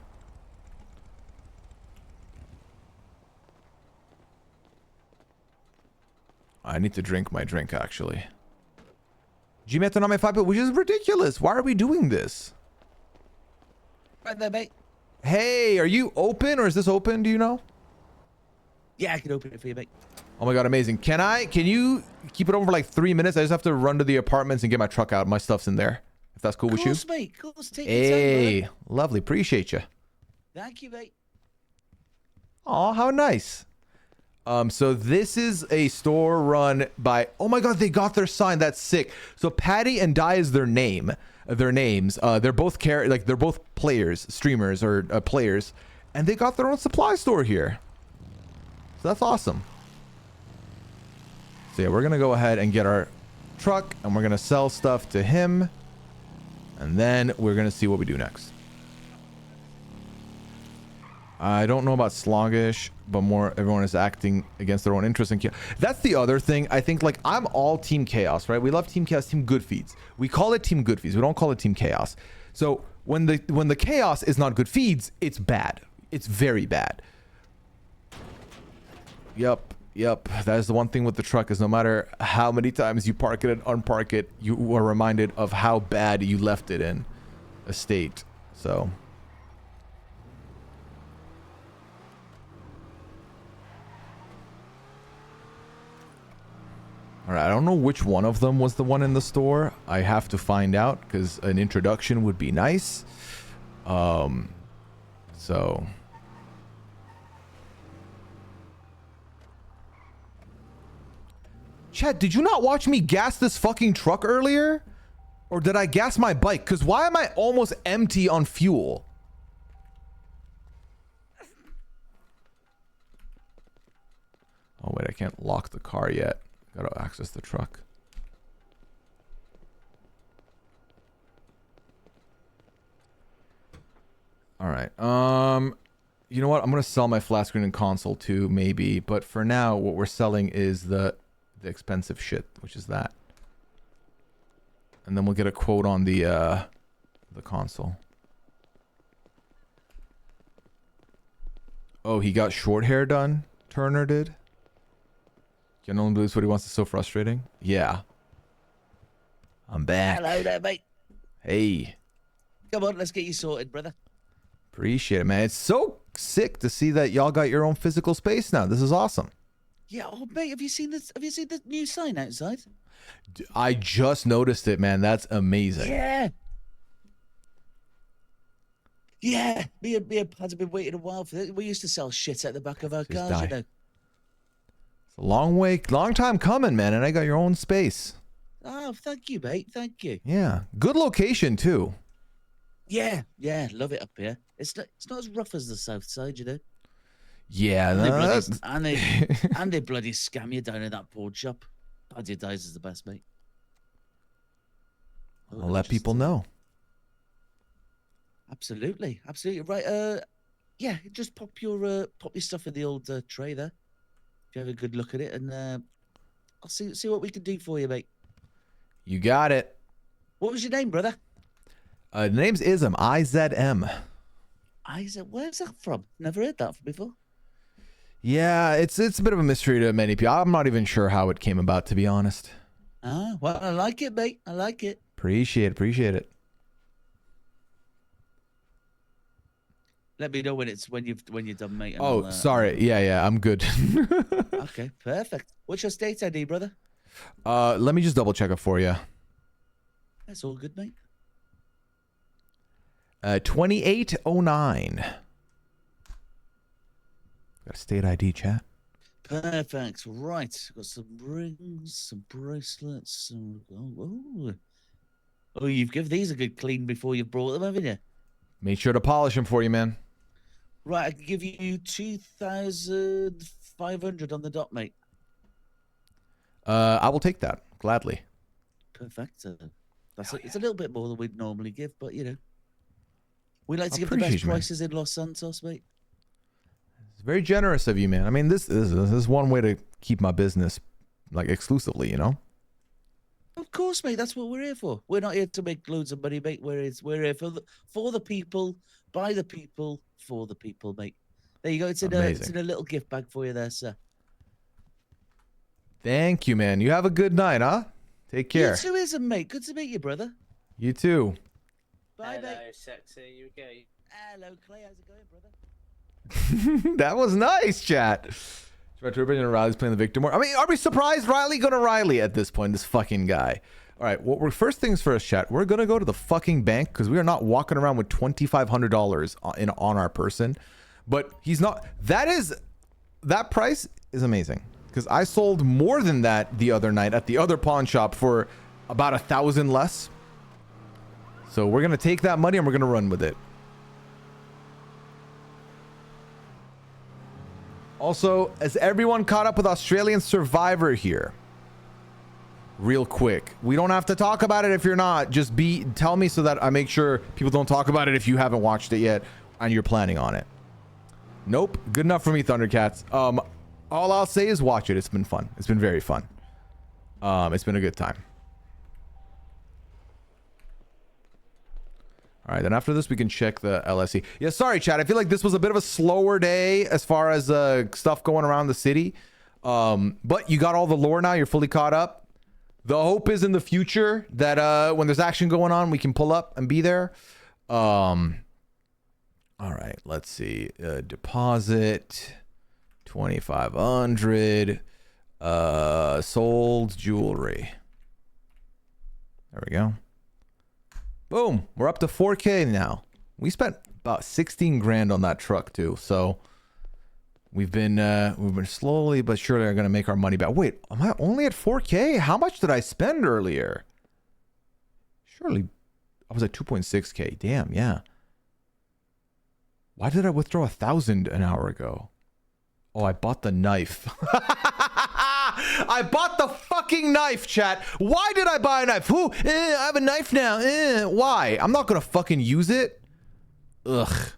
I need to drink my drink, actually. G metto non mi fa più, which is ridiculous. Why are we doing this? Right there, mate. Hey, are you open or is this open? Do you know? Yeah, I can open it for you, mate. Oh my god, amazing. Can you keep it open for like 3 minutes? I just have to run to the apartments and get my truck out. My stuff's in there. If that's cool with you. Of course, mate. Of course, take your time, Hey, brother. lovely. Appreciate you. Thank you, mate. Oh, how nice. So this is a store run by, oh my god, they got their sign. That's sick. So Patty and Di is their names. They're both they're both players, streamers or players, and they got their own supply store here. So that's awesome. So yeah, we're gonna go ahead and get our truck and we're gonna sell stuff to him, and then we're gonna see what we do next. I don't know about sluggish, but more everyone is acting against their own interests and chaos. That's the other thing. I think like I'm all team chaos, right? We love team chaos, team good feeds. We call it team good feeds. We don't call it team chaos. So when the chaos is not good feeds, it's bad. It's very bad. Yep. That is the one thing with the truck is no matter how many times you park it and unpark it, you are reminded of how bad you left it in a state. So. All right, I don't know which one of them was the one in the store. I have to find out because an introduction would be nice. So. Chat, did you not watch me gas this fucking truck earlier? Or did I gas my bike? Because why am I almost empty on fuel? Oh, wait, I can't lock the car yet. Gotta access the truck. All right. You know what? I'm gonna sell my flat screen and console too, maybe. But for now, what we're selling is the expensive shit, which is that. And then we'll get a quote on the console. Oh, he got short hair done. Turner did. Can only believe what he wants is so frustrating. Yeah. I'm back. Hello there, mate. Hey. Come on, let's get you sorted, brother. Appreciate it, man. It's so sick to see that y'all got your own physical space now. This is awesome. Yeah, oh mate, have you seen this? Have you seen the new sign outside? I just noticed it, man. That's amazing. Yeah. Yeah, me and Pads have been waiting a while for this. We used to sell shit at the back of our cars, you know. It's a long time coming, man, and I got your own space. Oh, thank you, mate. Thank you. Yeah, good location too. Yeah, love it up here. It's not as rough as the south side, you know. Yeah, and they bloody scam you down in that pawn shop. Paddy Dies is the best, mate. I'll let people know. Absolutely. Right. Yeah, just pop your stuff in the old tray there. If you have a good look at it, and I'll see what we can do for you, mate. You got it. What was your name, brother? The name's Ism. IZM. Isaac, where's that from? Never heard that before. Yeah, it's a bit of a mystery to many people. I'm not even sure how it came about, to be honest. Ah, well, I like it, mate. I like it. Appreciate it. Let me know when you're done, mate. Oh, sorry. Yeah, I'm good. Okay, perfect. What's your state ID, brother? Let me just double check it for you. That's all good, mate. 2809. Got a state ID, chat. Perfect. Right. Got some rings, some bracelets. Oh, you've given these a good clean before you brought them, haven't you? Made sure to polish them for you, man. Right, I can give you 2,500 on the dot, mate. I will take that gladly. Perfect. It's a little bit more than we'd normally give, but you know, we like to give the best prices in Los Santos, mate. It's very generous of you, man. I mean, this is one way to keep my business like exclusively, you know. course, mate. That's what we're here for. We're not here to make loads of money, mate. We're here for the people, by the people, for the people, mate. There you go. It's in a little gift bag for you there, sir. Thank you, man. You have a good night, huh? Take care. You too, isn't, mate. Good to meet you, brother. You too. Bye, Hello, mate. sexy. You okay? Hello, Clay. How's it going, brother? That was nice, chat. Riley's playing the victim more. I mean, are we surprised Riley gonna Riley at this point? This fucking guy. All right. Well, first things first, chat. We're gonna go to the fucking bank because we are not walking around with $2,500 on our person. But he's not. That price is amazing because I sold more than that the other night at the other pawn shop for about 1,000 less. So we're gonna take that money and we're gonna run with it. Also, has everyone caught up with Australian Survivor here? Real quick. We don't have to talk about it if you're not. Just tell me so that I make sure people don't talk about it if you haven't watched it yet and you're planning on it. Nope. Good enough for me, Thundercats. All I'll say is watch it. It's been fun. It's been very fun. It's been a good time. All right, then after this, we can check the LSE. Yeah, sorry, chat. I feel like this was a bit of a slower day as far as stuff going around the city. But you got all the lore now. You're fully caught up. The hope is in the future that when there's action going on, we can pull up and be there. All right, let's see. Deposit, 2,500. Sold jewelry. There we go. Boom, we're up to 4K now. We spent about 16 grand on that truck too, so we've been slowly but surely are gonna make our money back. Wait, am I only at 4K? How much did I spend earlier? Surely I was at 2.6K. Damn, yeah. Why did I withdraw 1,000 an hour ago? Oh, I bought the knife. I bought the fucking knife, chat. Why did I buy a knife? I have a knife now. Why? I'm not gonna fucking use it. Ugh.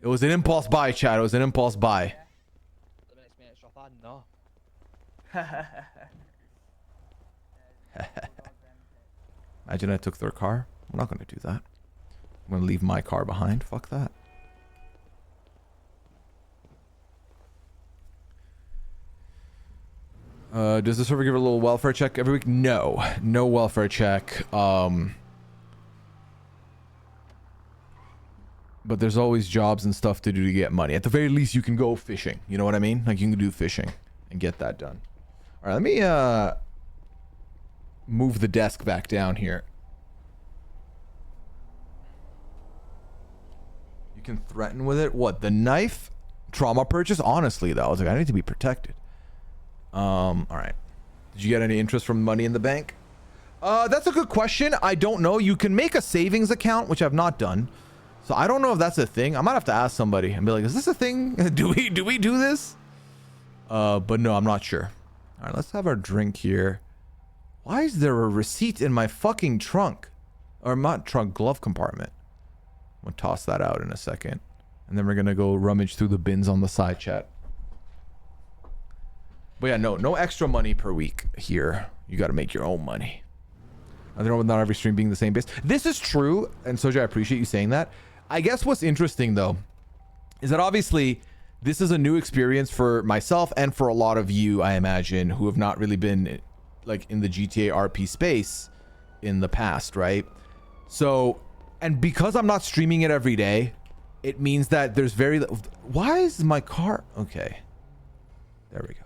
It was an impulse buy, chat. It was an impulse buy. Imagine I took their car. I'm not gonna do that. I'm gonna leave my car behind. Fuck that. Does the server give a little welfare check every week? No. No welfare check. But there's always jobs and stuff to do to get money. At the very least, you can go fishing. You know what I mean? Like, you can do fishing and get that done. All right, let me move the desk back down here. You can threaten with it? What, the knife? Trauma purchase? Honestly, though, I was like, I need to be protected. All right. Did you get any interest from money in the bank? That's a good question. I don't know. You can make a savings account, which I've not done. So I don't know if that's a thing. I might have to ask somebody and be like, is this a thing? Do we do this? But no, I'm not sure. All right, let's have our drink here. Why is there a receipt in my fucking trunk? Or not trunk, glove compartment. I'm gonna toss that out in a second. And then we're gonna go rummage through the bins on the side, chat. But yeah, no extra money per week here. You got to make your own money. I don't know, not every stream being the same base. This is true, and Soja, I appreciate you saying that. I guess what's interesting though is that obviously this is a new experience for myself and for a lot of you, I imagine, who have not really been like in the GTA RP space in the past, right? So, and because I'm not streaming it every day, it means that there's very little. Why is my car? Okay, there we go.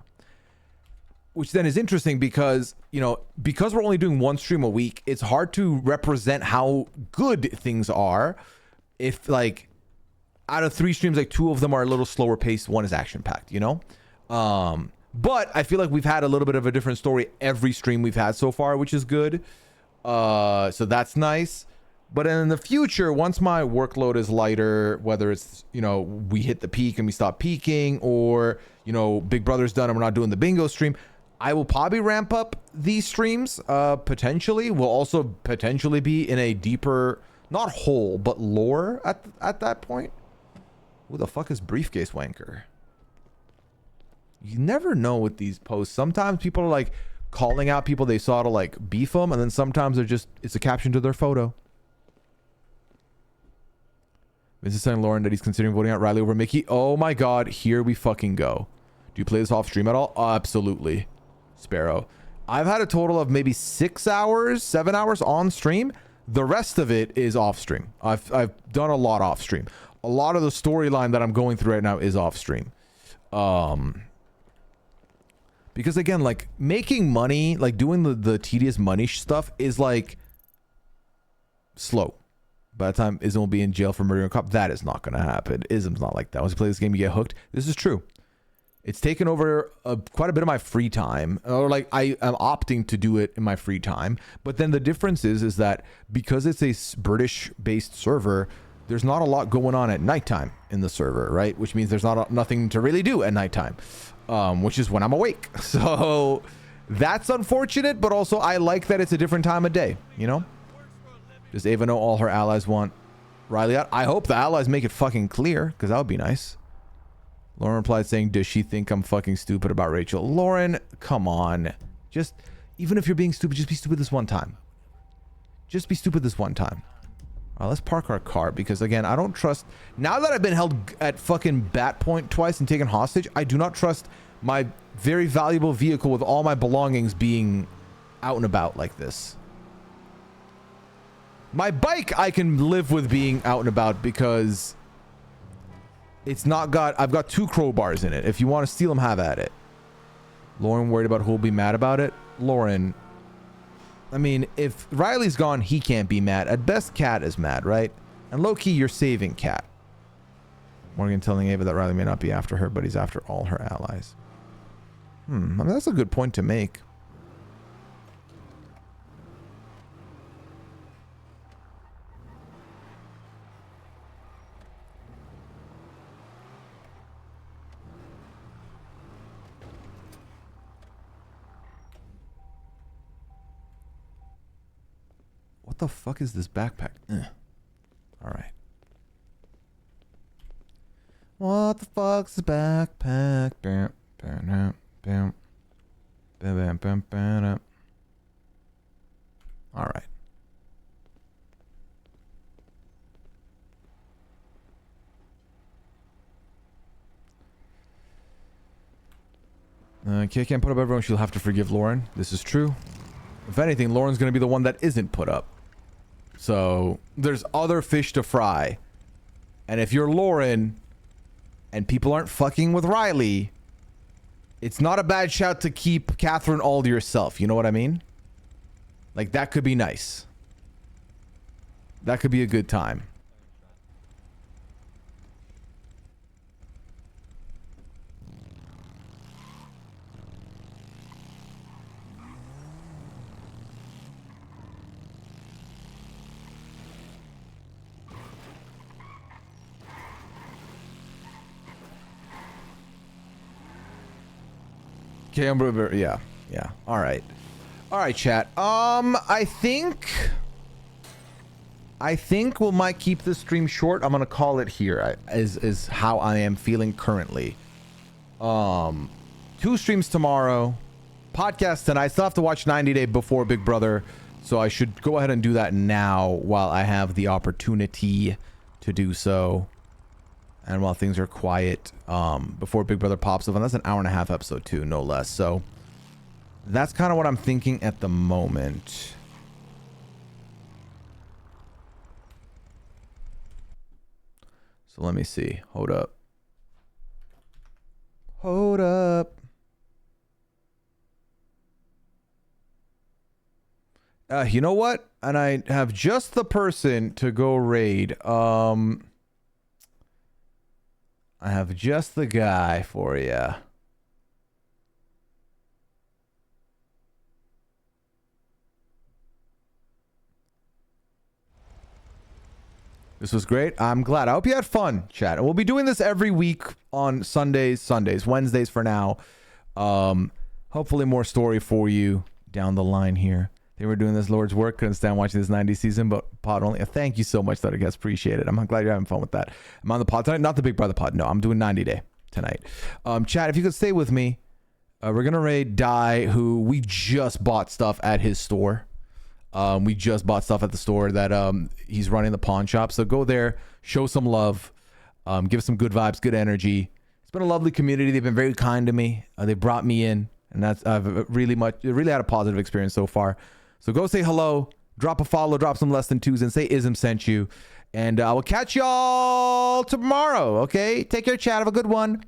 Which then is interesting because, you know, because we're only doing one stream a week, it's hard to represent how good things are. If like out of 3 streams, like 2 of them are a little slower paced, 1 is action packed, you know? But I feel like we've had a little bit of a different story every stream we've had so far, which is good. So that's nice. But in the future, once my workload is lighter, whether it's, you know, we hit the peak and we stop peaking, or, you know, Big Brother's done and we're not doing the bingo stream, I will probably ramp up these streams, potentially. We'll also potentially be in a deeper, not hole, but lore at that point. Who the fuck is Briefcase Wanker? You never know with these posts. Sometimes people are like, calling out people they saw to like beef them, and then sometimes they're just, it's a caption to their photo. Vince is telling Lauren that he's considering voting out Riley over Mickey. Oh my god, here we fucking go. Do you play this off stream at all? Absolutely. Sparrow. I've had a total of maybe 6 hours, 7 hours on stream. The rest of it is off stream. I've done a lot off stream. A lot of the storyline that I'm going through right now is off stream. Because again, like making money, like doing the tedious money stuff is like slow. By the time Ism will be in jail for murdering a cop, that is not going to happen. Ism's not like that. Once you play this game, you get hooked. This is true. It's taken over quite a bit of my free time, or like I am opting to do it in my free time. But then the difference is that because it's a British-based server, there's not a lot going on at nighttime in the server, right? Which means there's nothing to really do at nighttime, which is when I'm awake. So that's unfortunate, but also I like that it's a different time of day, you know? Does Ava know all her allies want Riley out? I hope the allies make it fucking clear, because that would be nice. Lauren replied saying, does she think I'm fucking stupid about Rachel? Lauren, come on. Just, even if you're being stupid, just be stupid this one time. Just be stupid this one time. All right, let's park our car, because again, I don't trust, now that I've been held at fucking bat point twice and taken hostage, I do not trust my very valuable vehicle with all my belongings being out and about like this. My bike I can live with being out and about because it's not got, I've got 2 crowbars in it. If you want to steal them, have at it. Lauren worried about who'll be mad about it. Lauren, I mean, if Riley's gone, he can't be mad. At best, Cat is mad, right? And low-key, you're saving Cat. Morgan telling Ava that Riley may not be after her, but he's after all her allies. I mean, that's a good point to make. What the fuck is this backpack? Ugh. All right. What the fuck's this backpack? Bam, bam, bam, bam, bam, bam, bam. All right. Kay can't put up everyone. She'll have to forgive Lauren. This is true. If anything, Lauren's going to be the one that isn't put up. So there's other fish to fry. And if you're Lauren and people aren't fucking with Riley, it's not a bad shout to keep Catherine all to yourself. You know what I mean? Like, that could be nice. That could be a good time. Okay, yeah. All right, chat. I think we might keep this stream short. I'm gonna call it here. Is how I am feeling currently. 2 streams tomorrow, podcast tonight. Still have to watch 90 Day before Big Brother, so I should go ahead and do that now while I have the opportunity to do so. And while things are quiet, before Big Brother pops up, and that's an 1.5-hour episode too, no less. So that's kind of what I'm thinking at the moment. So let me see. Hold up. Hold up. You know what? And I have just the person to go raid. I have just the guy for you. This was great. I'm glad. I hope you had fun, chat. And we'll be doing this every week on Sundays, Wednesdays for now. Hopefully more story for you down the line here. They were doing this Lord's work. Couldn't stand watching this 90s season, but pod only. Thank you so much, that I guess. Appreciate it. I'm glad you're having fun with that. I'm on the pod tonight. Not the Big Brother pod. No, I'm doing 90 Day tonight. Chat, if you could stay with me We're gonna raid Die, who we just bought stuff at his store. We just bought stuff at the store that he's running the pawn shop. So go there, show some love, give some good vibes, good energy. It's been a lovely community. They've been very kind to me. They brought me in, and that's I've really had a positive experience so far. So go say hello, drop a follow, drop some less than twos, and say Ism sent you. And I will catch y'all tomorrow. Okay, take care, chat. Have a good one.